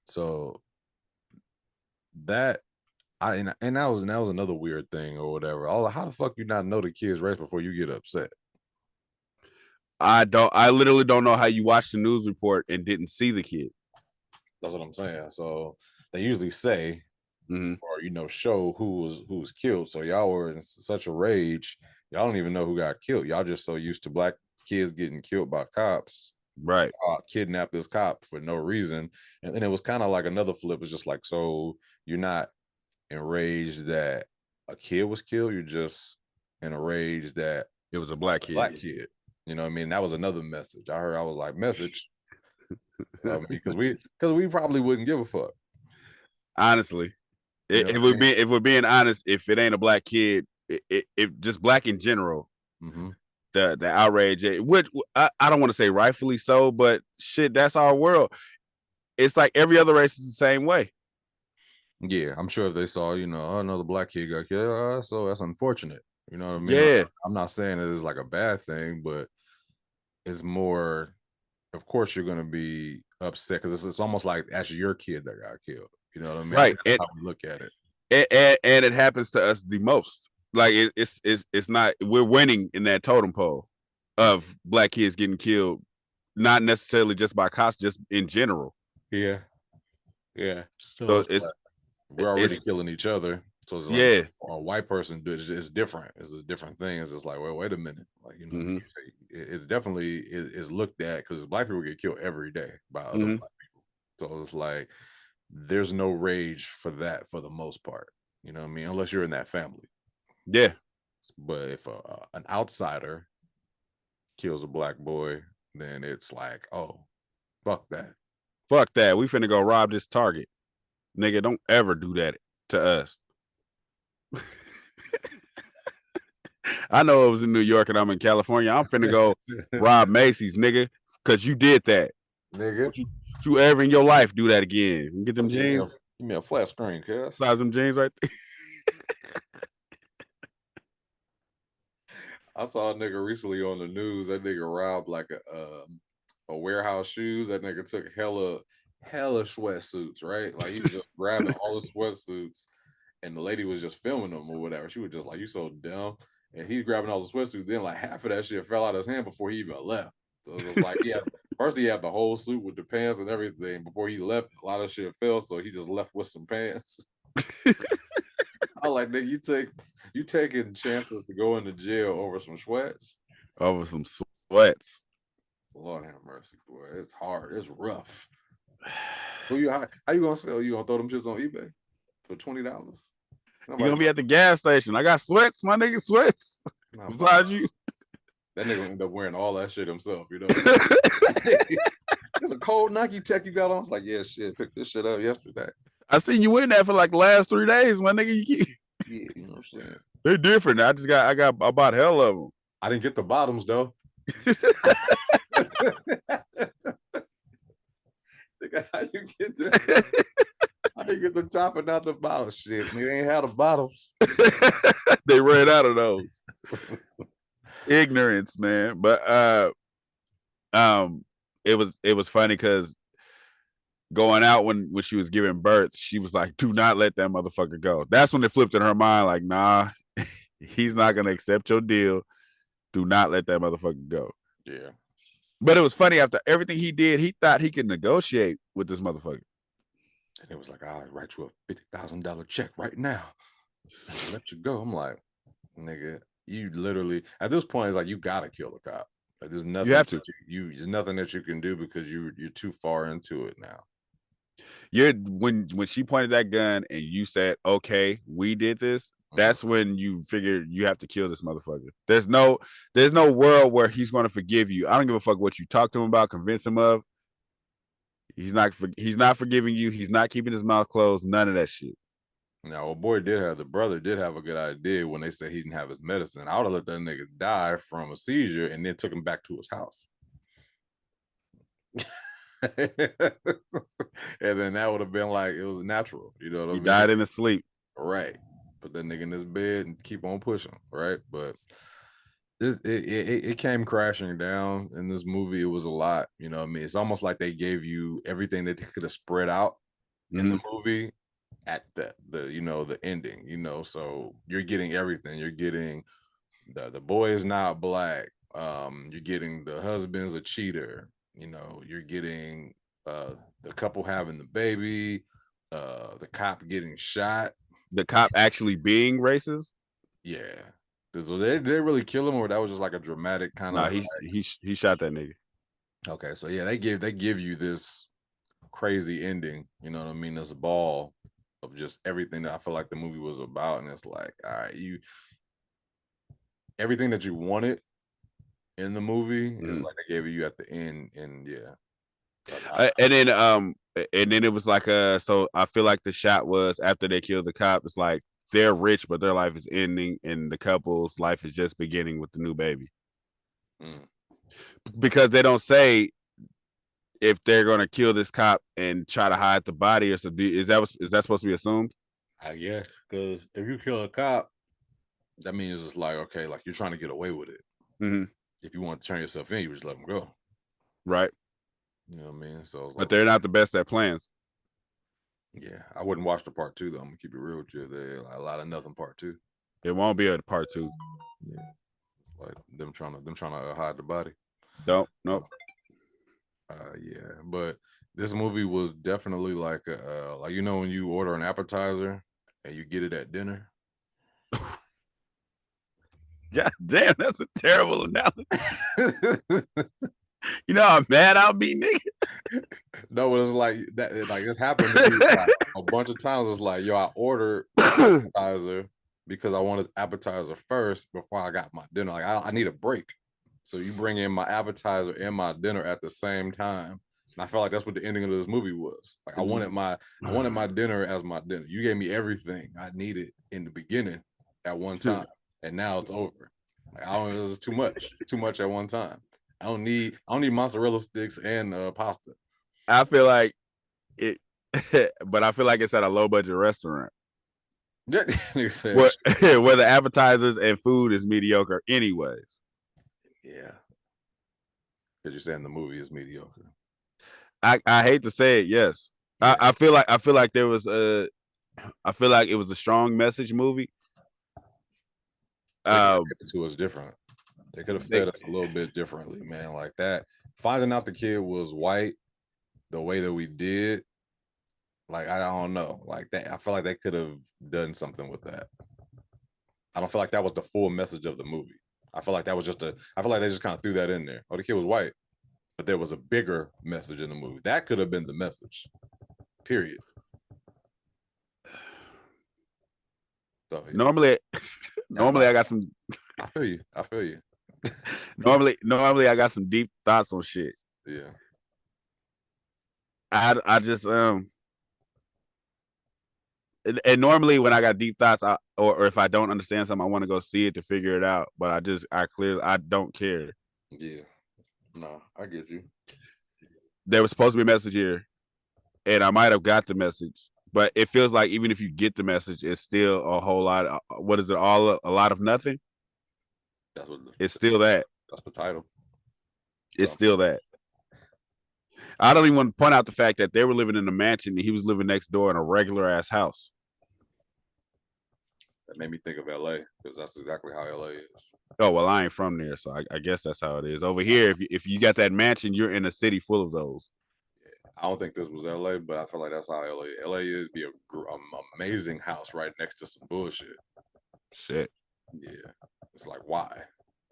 So that and that was another weird thing or whatever. How the fuck you not know the kid's race before you get upset? I literally don't know how you watched the news report and didn't see the kid. That's what I'm saying. So they usually say, or show who was killed. So y'all were in such a rage, y'all don't even know who got killed. Y'all just so used to black kids getting killed by cops. Right. Kidnap this cop for no reason. And then it was kind of like another flip. It's just like, so you're not enraged that a kid was killed. You're just in a rage that it was a black kid. You know what I mean? That was another message. I was like, message. Because we probably wouldn't give a fuck. Honestly. If we're being honest, if it ain't a black kid, if just black in general, the outrage, which I don't want to say rightfully so, but shit, that's our world. It's like every other race is the same way. Yeah, I'm sure if they saw, another black kid got killed, so that's unfortunate. You know what I mean? Yeah. I'm not saying it is like a bad thing, but it's more, of course, you're going to be upset because it's almost like that's your kid that got killed. You know what I mean? Right. That's how we look at it. And it happens to us the most. Like it's not, we're winning in that totem pole of black kids getting killed, not necessarily just by cops, just in general. Yeah. So we're already killing each other. So it's like a white person it's different. It's a different thing. It's just like, well, wait a minute. Like, it's definitely is looked at because black people get killed every day by other black people. So it's like there's no rage for that for the most part. You know what I mean? Unless you're in that family. Yeah. But if an outsider kills a black boy, then it's like, oh, fuck that. Fuck that. We finna go rob this Target. Nigga, don't ever do that to us. I know it was in New York and I'm in California. I'm finna go rob Macy's, nigga, because you did that. Nigga. You ever in your life do that again? Get them jeans. Give me a flat screen, cuz. Size them jeans right there. I saw a nigga recently on the news. That nigga robbed like a warehouse shoes. That nigga took hella sweatsuits, right? Like he was just grabbing all the sweatsuits, and the lady was just filming them or whatever. She was just like, "You so dumb." And he's grabbing all the sweatsuits. Then like half of that shit fell out of his hand before he even left. So it was like, first he had the whole suit with the pants and everything. Before he left, a lot of shit fell, so he just left with some pants. I like, nigga, you taking chances to go into jail over some sweats? Over some sweats. Lord have mercy, boy. It's hard. It's rough. How you gonna sell? You gonna throw them shits on eBay for $20? You gonna be at the gas station. I got sweats, my nigga, sweats. Besides you. That nigga end up wearing all that shit himself, you know. There's a cold Nike Tech you got on. It's like, yeah, shit, picked this shit up yesterday. I seen you in there for like the last 3 days, my nigga. Yeah, you know what I'm saying? They're different. I bought hell of them. I didn't get the bottoms though. How you get that? How you get the top and not the bottom? Shit, they ain't had the bottoms. They ran out of those. Ignorance, man. But it was funny because going out when she was giving birth, she was like, "Do not let that motherfucker go." That's when it flipped in her mind, like, nah, he's not gonna accept your deal. Do not let that motherfucker go. Yeah. But it was funny, after everything he did, he thought he could negotiate with this motherfucker. And it was like, I'll write you a $50,000 check right now. I'll let you go. I'm like, nigga, you literally at this point it's like you gotta kill the cop. Like there's nothing you have to. There's nothing that you can do because you're too far into it now. When she pointed that gun and you said, "Okay, we did this." That's when you figure you have to kill this motherfucker. There's no world where he's going to forgive you. I don't give a fuck what you talk to him about, convince him of. He's not forgiving you. He's not keeping his mouth closed. None of that shit. Now, the brother did have a good idea when they said he didn't have his medicine. I would have let that nigga die from a seizure and then took him back to his house. And then that would have been like, it was natural. You know what I mean? He died in his sleep. Right. Put that nigga in his bed and keep on pushing. Right. But it came crashing down in this movie. It was a lot. You know what I mean? It's almost like they gave you everything that they could have spread out in the movie at the ending, so you're getting everything. You're getting the boy is not black. You're getting the husband's a cheater. You're getting the couple having the baby, the cop getting shot. The cop actually being racist. Yeah. So they really kill him, or that was just like a dramatic kind of? He shot that nigga. Okay, so yeah, they give you this crazy ending. You know what I mean? This ball of just everything that I feel like the movie was about, and it's like, all right, everything that you wanted in the movie is like they gave you at the end, and yeah. And then it was like so I feel like the shot was after they killed the cop. It's like they're rich, but their life is ending, and the couple's life is just beginning with the new baby. Because they don't say if they're gonna kill this cop and try to hide the body, or so. Is that supposed to be assumed? I guess, because if you kill a cop, that means it's like, okay, like you're trying to get away with it. If you want to turn yourself in, you just let them go. Right. You know what I mean? So, but they're not the best at plans. Yeah, I wouldn't watch the part 2 though. I'm gonna keep it real with you. There a lot of nothing part 2. It won't be a part 2. Yeah, like them trying to hide the body. Nope. Yeah, but this movie was definitely like like when you order an appetizer and you get it at dinner. God damn, that's a terrible analogy. You know how mad I'll be, nigga. No, it's like that. Like this happened to me like, a bunch of times. It's like, yo, I ordered appetizer because I wanted appetizer first before I got my dinner. Like I need a break. So you bring in my appetizer and my dinner at the same time. And I felt like that's what the ending of this movie was. Like I wanted my dinner as my dinner. You gave me everything I needed in the beginning at one time. And now it's over. Like it's too much. It's too much at one time. I don't need mozzarella sticks and pasta. I feel like it but I feel like it's at a low budget restaurant. Where the appetizers and food is mediocre anyways. Yeah. Because you're saying the movie is mediocre. I hate to say it, yes. Yeah. I feel like there was I feel like it was a strong message movie. It was different. They could have fed us a little bit differently, man. Like that. Finding out the kid was white the way that we did, like I don't know, like that. I feel like they could have done something with that. I don't feel like that was the full message of the movie. I feel like that was I feel like they just kind of threw that in there. Oh, the kid was white, but there was a bigger message in the movie. That could have been the message. Period. So, normally I got some. I feel you. normally I got some deep thoughts on shit. Yeah. I just and normally when I got deep thoughts, or if I don't understand something, I want to go see it to figure it out. But I don't care. Yeah. No, I get you. There was supposed to be a message here, and I might have got the message, but it feels like even if you get the message, it's still a whole lot. What is it? A lot of nothing. That's what it's still that. That's the title. It's still that. I don't even want to point out the fact that they were living in a mansion and he was living next door in a regular ass house. That made me think of LA, because that's exactly how LA is. Oh, well, I ain't from there, so I guess that's how it is. Over here, if you got that mansion, you're in a city full of those. Yeah, I don't think this was LA, but I feel like that's how LA is. Be an amazing house right next to some bullshit. Shit. Yeah. It's like, why?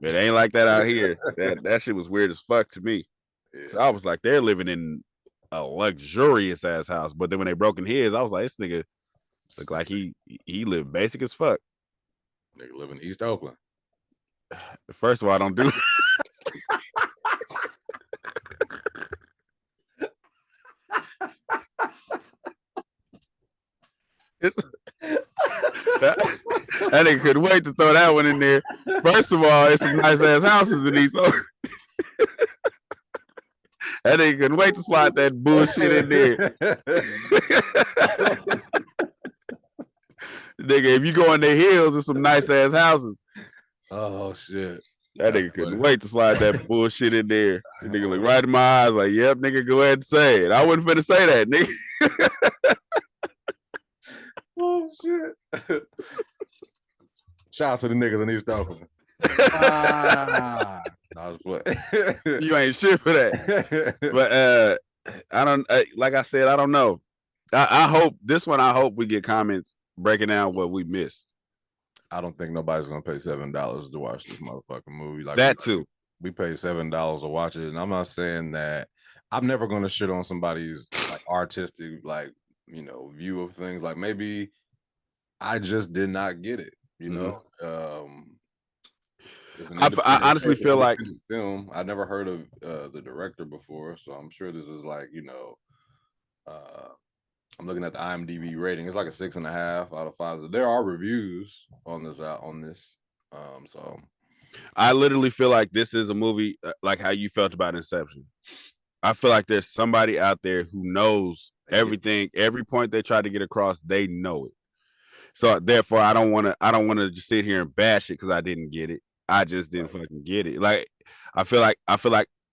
It ain't like that out here. That shit was weird as fuck to me. Yeah. So I was like, they're living in a luxurious ass house. But then when they broke in his, I was like, this nigga look like he lived basic as fuck. Nigga live in East Oakland. First of all, I don't do. That nigga couldn't wait to throw that one in there. First of all, it's some nice ass houses in East Oakland. That nigga couldn't wait to slide that bullshit in there. Nigga, if you go in the hills, there's some nice ass houses. Oh shit. That nigga couldn't wait to slide that bullshit in there. The nigga looked right in my eyes like, yep, nigga, go ahead and say it. I wasn't finna say that, nigga. Oh shit. Shout out to the niggas in East Oakland. You ain't shit for that. But I don't like I said, I don't know. I hope we get comments breaking down what we missed. I don't think nobody's gonna pay $7 to watch this motherfucking movie. Like that too. We pay $7 to watch it, and I'm not saying that I'm never gonna shit on somebody's like artistic, like, you know, view of things. Like maybe I just did not get it, you know. I honestly feel like film. I never heard of the director before, so I'm sure this is like, you know, I'm looking at the IMDb rating. It's like a 6.5 out of 5. There are reviews on this. So I literally feel like this is a movie like how you felt about Inception. I feel like there's somebody out there who knows everything, every point they try to get across, they know it. So therefore, I don't want to just sit here and bash it because I didn't get it. I just didn't fucking get it. Like I feel like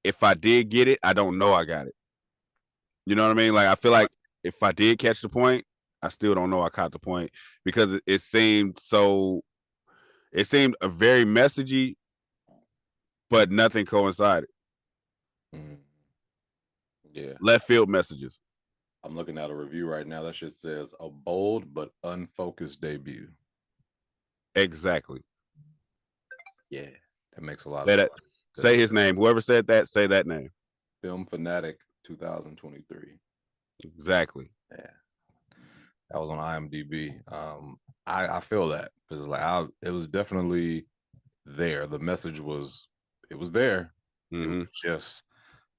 if I did get it, I don't know I got it. You know what I mean? Like I feel like if I did catch the point, I still don't know I caught the point because it seemed a very messagey, but nothing coincided. Yeah. Left field messages. I'm looking at a review right now. That shit says a bold but unfocused debut. Exactly. Yeah. That makes a lot of sense. Say his name. Whoever said that, say that name. Film Fanatic 2023. Exactly. Yeah. That was on IMDb. I feel that because like it was definitely there. The message was there. It was just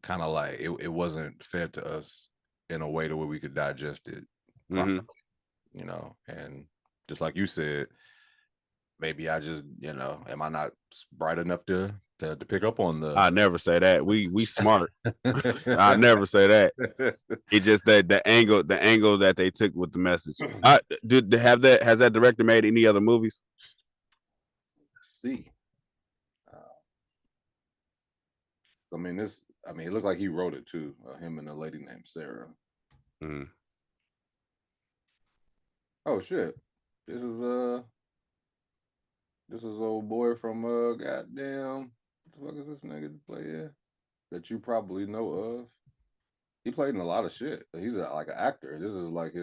kind of like it wasn't fed to us in a way to where we could digest it properly, you know. And just like you said, maybe I just, you know, am I not bright enough to pick up on the? I never say that. We smart. I never say that. It's just that the angle that they took with the message. Has that director made any other movies? Let's see. It looked like he wrote it too. Him and a lady named Sarah. Oh shit! This is old boy from goddamn. What the fuck is this nigga play here? That you probably know of. He played in a lot of shit. He's like an actor. This is like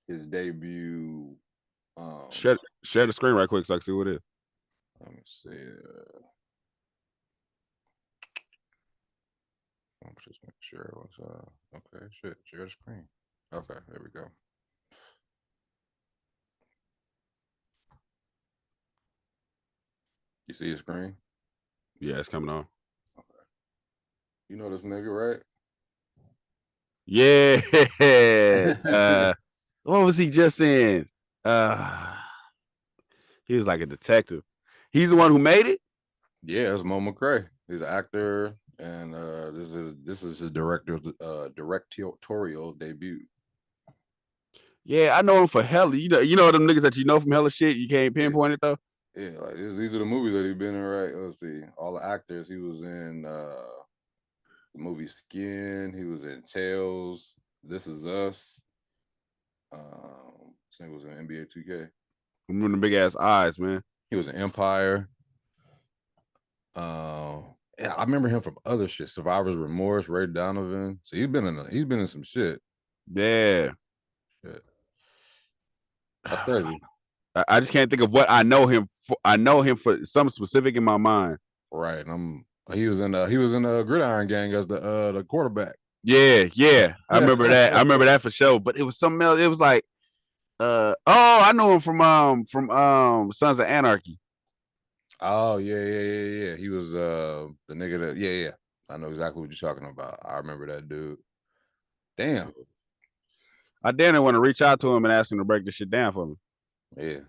his debut. Share the screen right quick so I can see what it is. Let me see. I'm just making sure it was okay. Shit, share the screen. Okay, there we go. You see his screen? Yeah, it's coming on. Okay. You know this nigga, right? Yeah. What was he just in? He was like a detective. He's the one who made it? Yeah, it's Mo McRae. He's an actor, and this is his directorial debut. Yeah, I know him for hella. You know them niggas that you know from hella shit. You can't pinpoint it though. Yeah, like these are the movies that he's been in, right? Let's see. All the actors. He was in the movie Skin. He was in Tales. This Is Us. He was in NBA 2K. Remember the big ass eyes, man. He was in Empire. Yeah, I remember him from other shit. Survivor's Remorse, Ray Donovan. So he's been in some shit. Yeah. Shit. That's crazy. I just can't think of what I know him for. I know him for something specific in my mind. Right. And He was in Gridiron Gang as the quarterback. Yeah. I remember that. I remember that for sure. But it was something else. It was like, I know him from Sons of Anarchy. Oh yeah. He was the nigga that yeah. I know exactly what you're talking about. I remember that dude. Damn. I didn't want to reach out to him and ask him to break this shit down for me. Yeah.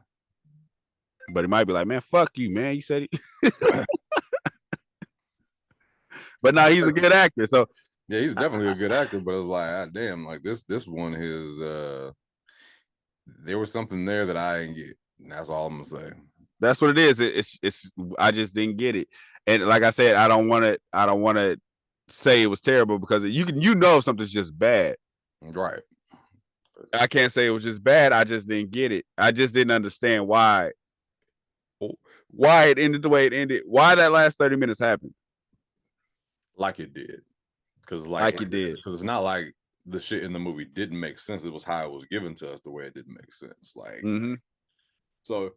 But he might be like, man, fuck you, man. You said he But no, he's a good actor. So yeah, he's definitely a good actor, but it's like, ah, damn, like this one there was something there that I didn't get. And that's all I'm gonna say. that's what it is. It's I just didn't get it. And like I said, I don't want to say it was terrible because you know if something's just bad. Right. I can't say it was just bad. I just didn't get it. I just didn't understand why it ended the way it ended. Why that last 30 minutes happened. Like it did. Because like it did. Because it's not like the shit in the movie didn't make sense. It was how it was given to us the way it didn't make sense. Like so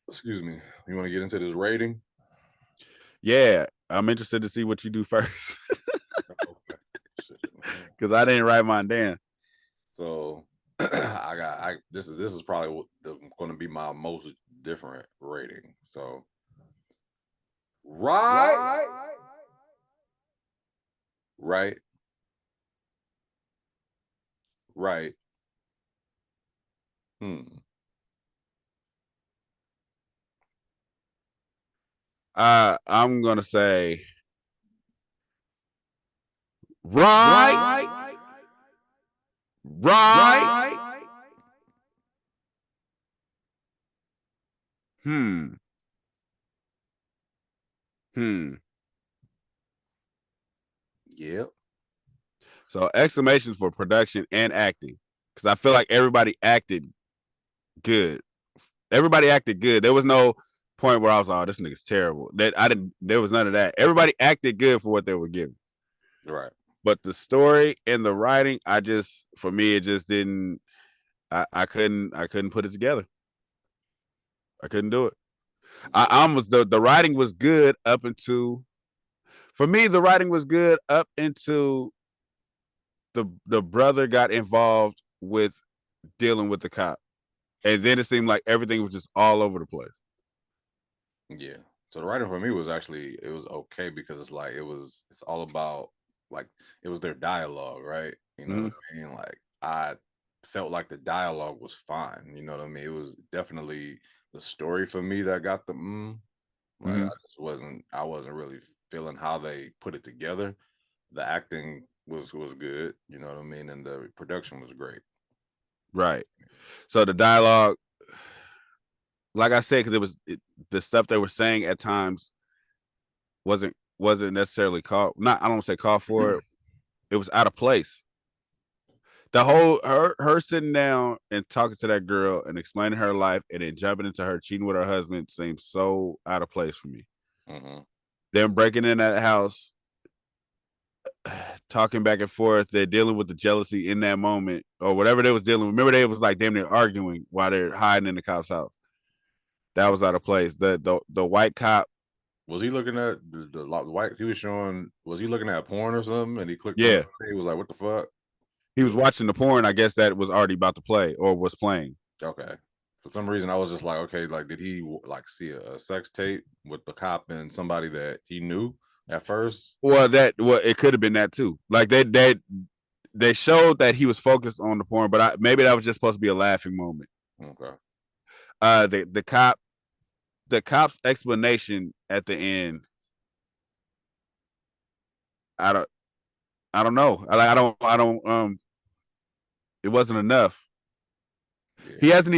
excuse me. You want to get into this rating? Yeah, I'm interested to see what you do first. Because I didn't write mine down. So this is probably going to be my most different rating. So right. I'm gonna say right. Yep. So exclamations for production and acting, because I feel like everybody acted good. Everybody acted good. There was no point where I was, oh, this nigga's terrible. There was none of that. Everybody acted good for what they were given. Right. But the story and the writing, for me, it just didn't. I couldn't put it together. I couldn't do it. I almost the writing was good up into. For me, the writing was good up into the brother got involved with dealing with the cop, and then it seemed like everything was just all over the place. Yeah. So the writing for me was actually, it was okay because it's like it's all about, like, it was their dialogue, right? You know what I mean? Like, I felt like the dialogue was fine. You know what I mean? It was definitely the story for me that got the like, I wasn't really feeling how they put it together. The acting was good, you know what I mean, and the production was great. Right. So the dialogue, like I said, because the stuff they were saying at times wasn't necessarily called. I don't say call for it. It was out of place. The whole her sitting down and talking to that girl and explaining her life and then jumping into her cheating with her husband seems so out of place for me. Them breaking in that house, talking back and forth, they're dealing with the jealousy in that moment or whatever they was dealing with. Remember, they was like damn near arguing while they're hiding in the cop's house. That was out of place. The white cop, was he looking at the white? He was showing. Was he looking at porn or something? And he clicked. Yeah. He was like, "What the fuck?" He was watching the porn. I guess that was already about to play or was playing. Okay. For some reason, I was just like, okay, like, did he like see a sex tape with the cop and somebody that he knew at first? Well, it could have been that too. Like they showed that he was focused on the porn, but maybe that was just supposed to be a laughing moment. Okay. The cop's explanation at the end, I don't know. I don't. It wasn't enough. Yeah. He hasn't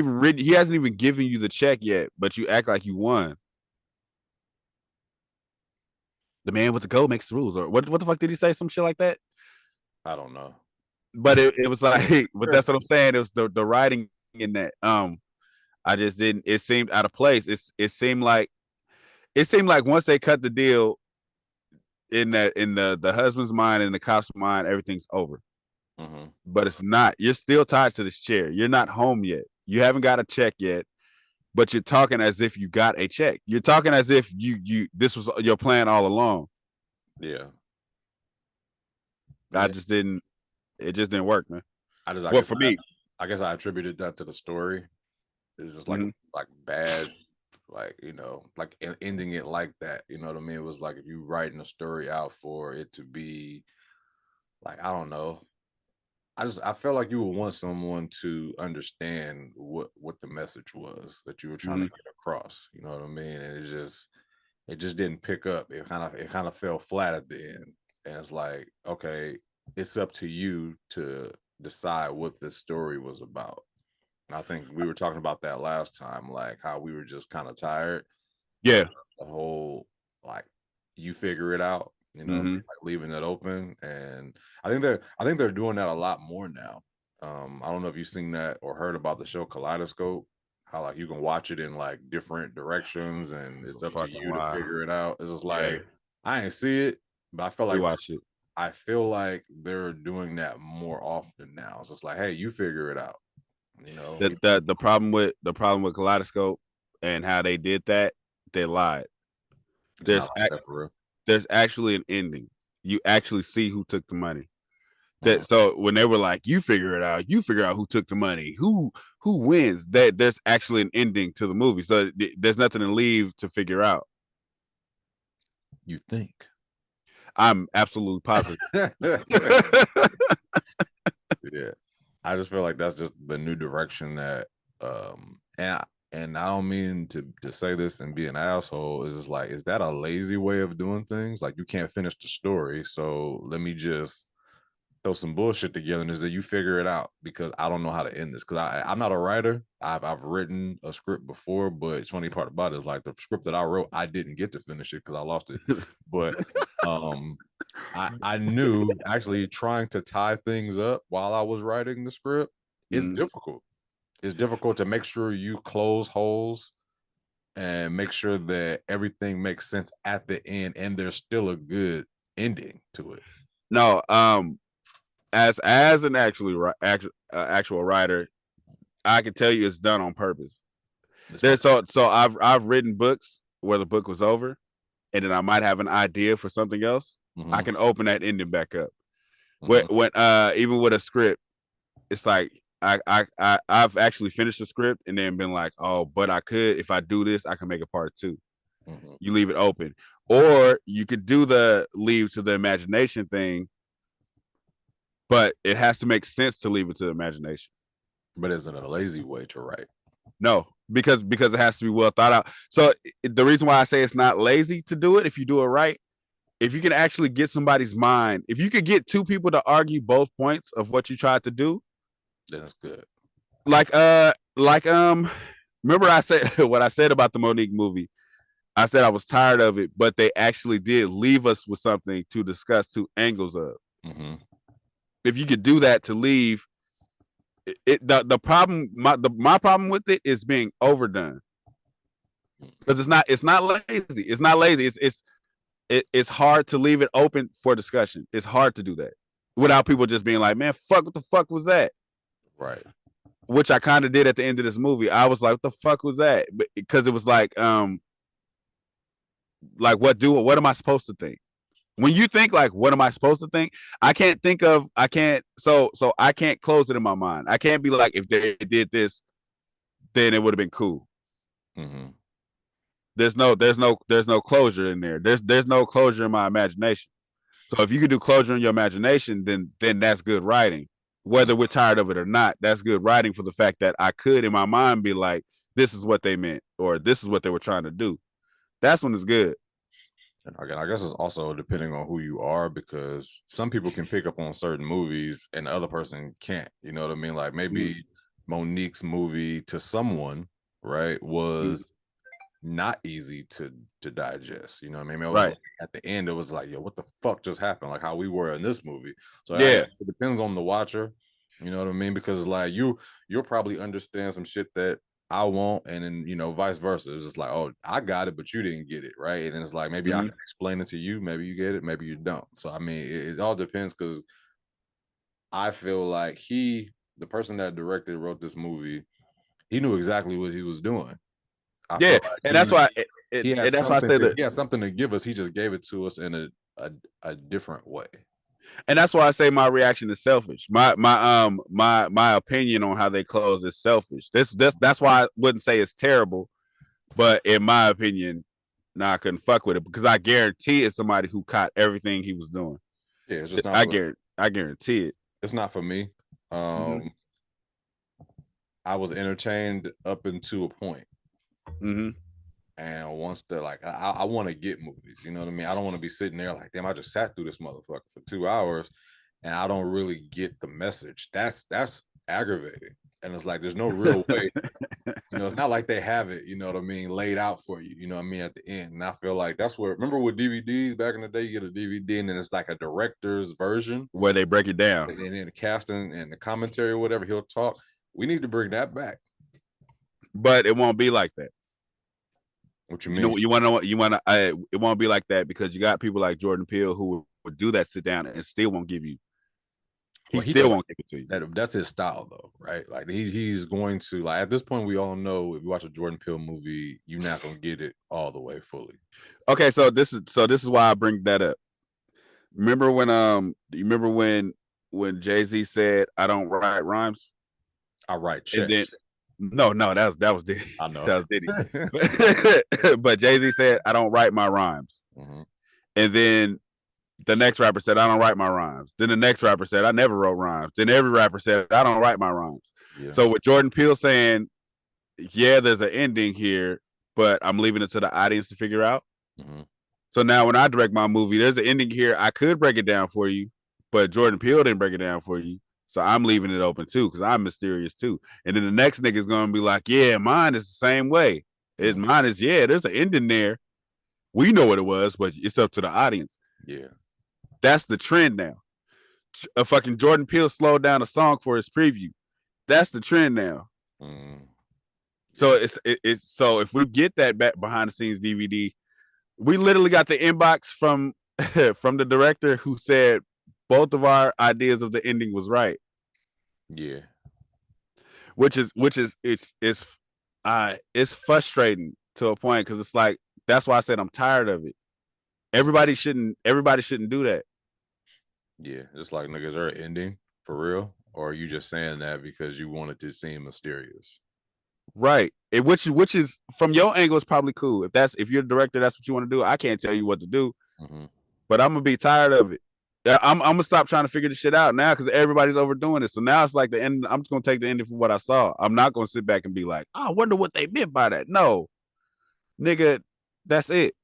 even given you the check yet, but you act like you won. The man with the gold makes the rules, or what the fuck did he say? Some shit like that? I don't know. But it was like, but that's what I'm saying. It was the writing in that. I just didn't. It seemed out of place. It seemed like once they cut the deal, in the husband's mind and the cop's mind, everything's over. But it's not. You're still tied to this chair. You're not home yet. You haven't got a check yet. but you're talking as if you got a check. You're talking as if this was your plan all along. Yeah. It just didn't work, man. For me, I guess I attributed that to the story. It's just like bad, like, you know, like ending it like that. You know what I mean? It was like if you writing a story out for it to be like, I don't know. I felt like you would want someone to understand what the message was that you were trying to get across. You know what I mean? And it just didn't pick up. It kind of fell flat at the end. And it's like, okay, it's up to you to decide what this story was about. And I think we were talking about that last time, like how we were just kind of tired. Yeah. The whole, like, you figure it out, you know, like leaving it open. And I think they're doing that a lot more now. I don't know if you've seen that or heard about the show Kaleidoscope, how like you can watch it in like different directions and it's up to you to figure it out. It's just like, I ain't see it, but I felt like watch it. I feel like they're doing that more often now. It's just like, hey, you figure it out. You know, the problem with Kaleidoscope and how they did that, they lied. There's actually an ending. You actually see who took the money. So when they were like, you figure out who took the money, who wins, that there's actually an ending to the movie. So there's nothing to leave to figure out. You think? I'm absolutely positive. Yeah. I just feel like that's just the new direction that and I don't mean to say this and be an asshole. Is just like, is that a lazy way of doing things? Like, you can't finish the story, so let me just throw some bullshit together and is that you figure it out, because I don't know how to end this, because I'm not a writer. I've written a script before, but it's funny part about it is like the script that I wrote, I didn't get to finish it because I lost it. But I knew actually trying to tie things up while I was writing the script is difficult. It's difficult to make sure you close holes and make sure that everything makes sense at the end and there's still a good ending to it. No, as an actual writer, I can tell you it's done on purpose. So I've written books where the book was over, and then I might have an idea for something else. I can open that ending back up. When even with a script, it's like I've actually finished the script and then been like, oh, but I could, if I do this, I can make a part 2. You leave it open, or you could do the leave to the imagination thing, but it has to make sense to leave it to the imagination. But isn't it a lazy way to write? No, because it has to be well thought out. So the reason why I say it's not lazy to do it, if you do it right, if you can actually get somebody's mind, if you could get 2 people to argue both points of what you tried to do, then it's good. Remember I said what I said about the Monique movie? I said I was tired of it, but they actually did leave us with something to discuss 2 angles of. If you could do that to leave it, the problem, my problem with it is being overdone, because it's not lazy. It's not lazy. It's hard to leave it open for discussion. It's hard to do that without people just being like, man, fuck, what the fuck was that? Right. Which I kind of did at the end of this movie. I was like, what the fuck was that? Because it was like what am I supposed to think? When you think like, what am I supposed to think? I can't close it in my mind. I can't be like, if they did this, then it would have been cool. There's no closure in there. There's no closure in my imagination. So if you could do closure in your imagination, then that's good writing. Whether we're tired of it or not, that's good writing, for the fact that I could in my mind be like, this is what they meant, or this is what they were trying to do. That's when it's good. And again, I guess it's also depending on who you are, because some people can pick up on certain movies and the other person can't. You know what I mean? Like maybe Monique's movie to someone, right, was not easy to digest. You know what I mean? It was like, at the end, it was like, yo, what the fuck just happened? Like how we were in this movie. So yeah, it depends on the watcher. You know what I mean? Because like you'll probably understand some shit that I won't, and then, you know, vice versa. It's just like, oh, I got it, but you didn't get it, right? And then it's like, maybe I can explain it to you, maybe you get it, maybe you don't. So I mean, it all depends, because I feel like the person that wrote this movie, he knew exactly what he was doing. Yeah, feel like and that's why he and had that's why I something say to, that. he had something to give us. He just gave it to us in a different way. And that's why I say my reaction is selfish. My opinion on how they close is selfish. That's why I wouldn't say it's terrible, but in my opinion, I couldn't fuck with it because I guarantee it's somebody who caught everything he was doing. Yeah, it's just not. I guarantee it. It's not for me. I was entertained up until a point. And once they're like, I want to get movies, you know what I mean? I don't want to be sitting there like, damn, I just sat through this motherfucker for 2 hours and I don't really get the message. That's aggravating. And it's like, there's no real way, it's not like they have it, you know what I mean, laid out for you, you know what I mean, at the end. And I feel like that's where, remember with DVDs back in the day, you get a DVD and then it's like a director's version where they break it down. And then the casting and the commentary or whatever, he'll talk. We need to bring that back. But it won't be like that. What you mean? You want to know what you want to? It won't be like that because you got people like Jordan Peele who would do that sit down and still won't give you. He still won't give it to you. That's his style, though, right? Like he's going to like at this point, we all know if you watch a Jordan Peele movie, you're not gonna get it all the way fully. Okay, so this is why I bring that up. Remember when Jay-Z said, "I don't write rhymes, I write checks." No, that was Diddy. I know that was Diddy. But Jay-Z said, "I don't write my rhymes," and then the next rapper said, "I don't write my rhymes." Then the next rapper said, "I never wrote rhymes." Then every rapper said, "I don't write my rhymes." Yeah. So with Jordan Peele saying, "Yeah, there's an ending here, but I'm leaving it to the audience to figure out." So now when I direct my movie, there's an ending here. I could break it down for you, but Jordan Peele didn't break it down for you. So I'm leaving it open too, because I'm mysterious too. And then the next nigga is gonna be like, "Yeah, mine is the same way. Mine is, yeah, there's an ending there. We know what it was, but it's up to the audience." Yeah. That's the trend now. A fucking Jordan Peele slowed down a song for his preview. That's the trend now. So it's so if we get that back behind the scenes DVD, we literally got the inbox from from the director who said both of our ideas of the ending was right. Yeah. Which is it's frustrating to a point because it's like that's why I said I'm tired of it. Everybody shouldn't do that. Yeah, it's like, nigga, is there an ending for real? Or are you just saying that because you wanted to seem mysterious? Right. Which is from your angle is probably cool. If you're the director, that's what you want to do. I can't tell you what to do. But I'm gonna be tired of it. I'm gonna stop trying to figure this shit out now because everybody's overdoing it. So now it's like the end. I'm just gonna take the ending from what I saw. I'm not gonna sit back and be like, "Oh, I wonder what they meant by that." No, nigga, that's it.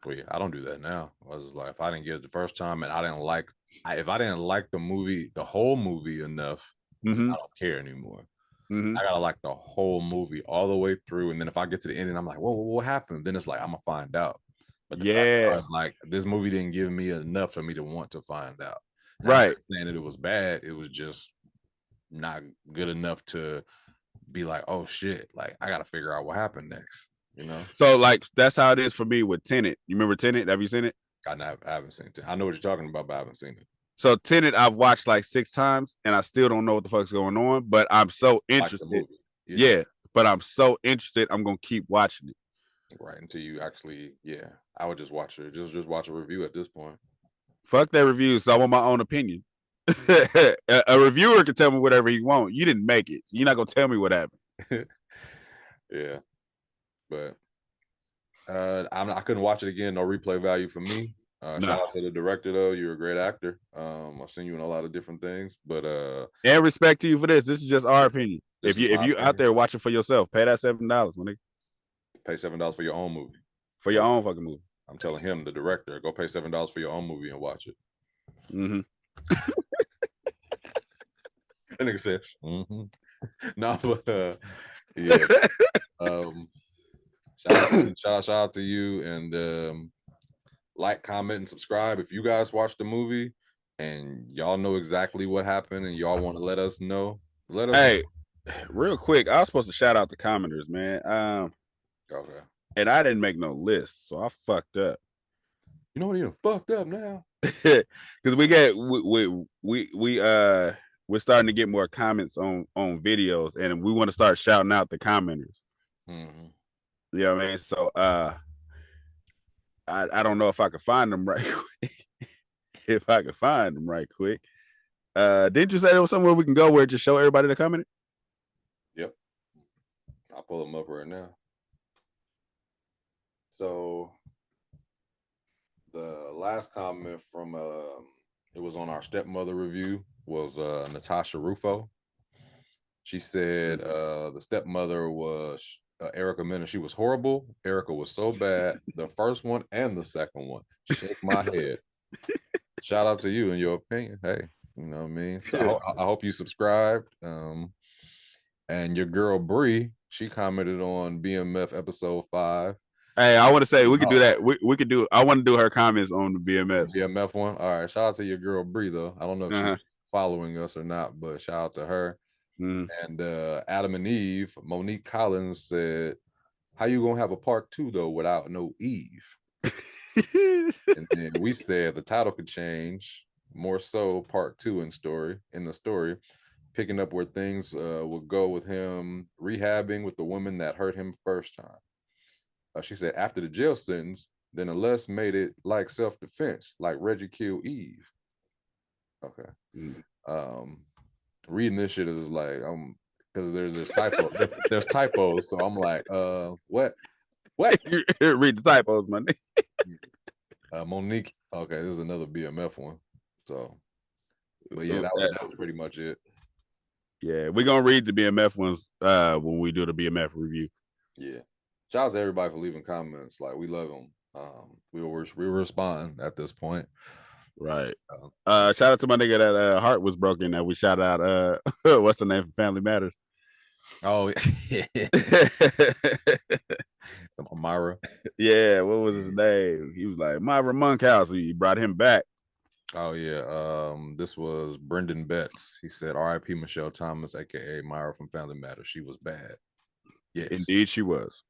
Well, yeah, I don't do that now. I was like, if I didn't get it the first time and I didn't like, if I didn't like the movie, the whole movie enough, I don't care anymore. I gotta like the whole movie all the way through, and then if I get to the end and I'm like, "Whoa, what happened?" Then it's like I'm gonna find out. But it's like this movie didn't give me enough for me to want to find out. Right? I'm not saying that it was bad. It was just not good enough to be like, "Oh shit!" Like I gotta figure out what happened next. You know? So like that's how it is for me with Tenet. You remember Tenet? Have you seen it? I haven't seen it. I know what you're talking about, but I haven't seen it. So Tenet, I've watched like 6 times, and I still don't know what the fuck's going on. But I'm so interested. Like yeah, but I'm so interested. I'm gonna keep watching it. Right until you actually, I would just watch it. Just watch a review at this point. Fuck that review. So I want my own opinion. A reviewer can tell me whatever he wants. You didn't make it. You're not gonna tell me what happened. Yeah, but I couldn't watch it again. No replay value for me. Shout out to the director though. You're a great actor. I've seen you in a lot of different things, but and respect to you for this. This is just our opinion. If you out there watching for yourself, pay that $7, my nigga. Pay $7 for your own movie. For your own fucking movie. I'm telling him, the director, go pay $7 for your own movie and watch it. That nigga said, No, but yeah. Shout out to you, and like, comment, and subscribe if you guys watch the movie and y'all know exactly what happened and y'all want to let us know. Let us know. Real quick, I was supposed to shout out the commenters, man. Okay. And I didn't make no list, so I fucked up. You know what? You're fucked up now. Because we're starting to get more comments on videos, and we want to start shouting out the commenters. You know what I mean? So I don't know if I could find them right quick. If I could find them right quick. Didn't you say there was somewhere we can go where just show everybody the comment? Yep. I'll pull them up right now. So the last comment from it was on our stepmother review was Natasha Rufo. She said the stepmother was Erica Mena. She was horrible. Erica was so bad. The first one and the second one. Shake my head. Shout out to you in your opinion. Hey, you know what I mean? So I hope you subscribed. And your girl Bree, she commented on BMF episode 5. Hey, I want to say we could do that. We could do. I want to do her comments on the BMF. BMF one. All right. Shout out to your girl Bree though. I don't know if she's following us or not, but shout out to her. And Adam and Eve, Monique Collins said, "How you gonna have a part 2 though without no Eve?" And then we said the title could change. More so, part 2 in the story, picking up where things would go with him rehabbing with the woman that hurt him first time. She said after the jail sentence, then Les made it like self-defense, like Reggie killed Eve. Okay. Reading this shit is like because there's typo. There's typos, so I'm like, what? Read the typos, my nigga. Monique. Okay, this is another BMF one. So, but yeah, that was pretty much it. Yeah, we're gonna read the BMF ones when we do the BMF review. Yeah, shout out to everybody for leaving comments. Like we love them. We will respond at this point. Right. Shout out to my nigga that heart was broken. That we shout out. What's the name for Family Matters? Oh, yeah. Myra. Yeah, what was his name? He was like Myra Monkhouse. He brought him back. Oh yeah. This was Brendan Betts. He said, "R.I.P. Michelle Thomas, aka Myra from Family Matters. She was bad." Yes, indeed, she was.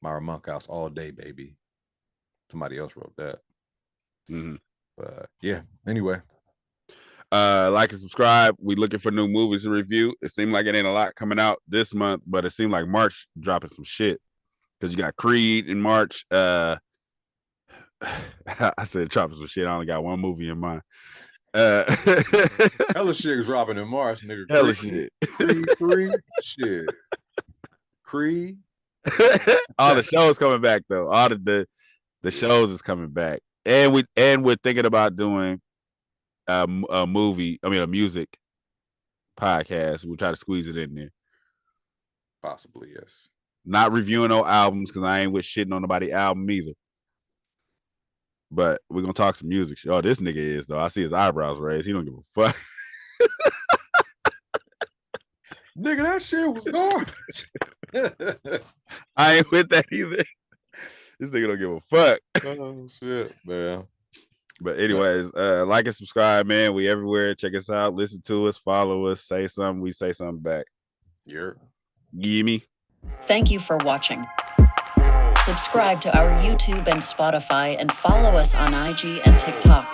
Myra Monkhouse all day, baby. Somebody else wrote that. But yeah. Anyway, like and subscribe. We looking for new movies to review. It seemed like it ain't a lot coming out this month, but it seemed like March dropping some shit because you got Creed in March. I said dropping some shit. I only got one movie in mind. hella shit is dropping in March, nigga. Hella shit. Creed, shit. Creed. All the shows coming back though. All the shows is coming back, and we're thinking about doing a music podcast. We'll try to squeeze it in there. Possibly, yes. Not reviewing no albums because I ain't with shitting on nobody's album either. But we're gonna talk some music. Oh, this nigga is though. I see his eyebrows raised. He don't give a fuck. Nigga, that shit was garbage. I ain't with that either. This nigga don't give a fuck. Oh shit, man. But anyways, like and subscribe, man. We everywhere. Check us out. Listen to us. Follow us. Say something. We say something back. Gimme. Thank you for watching. Subscribe to our YouTube and Spotify and follow us on IG and TikTok.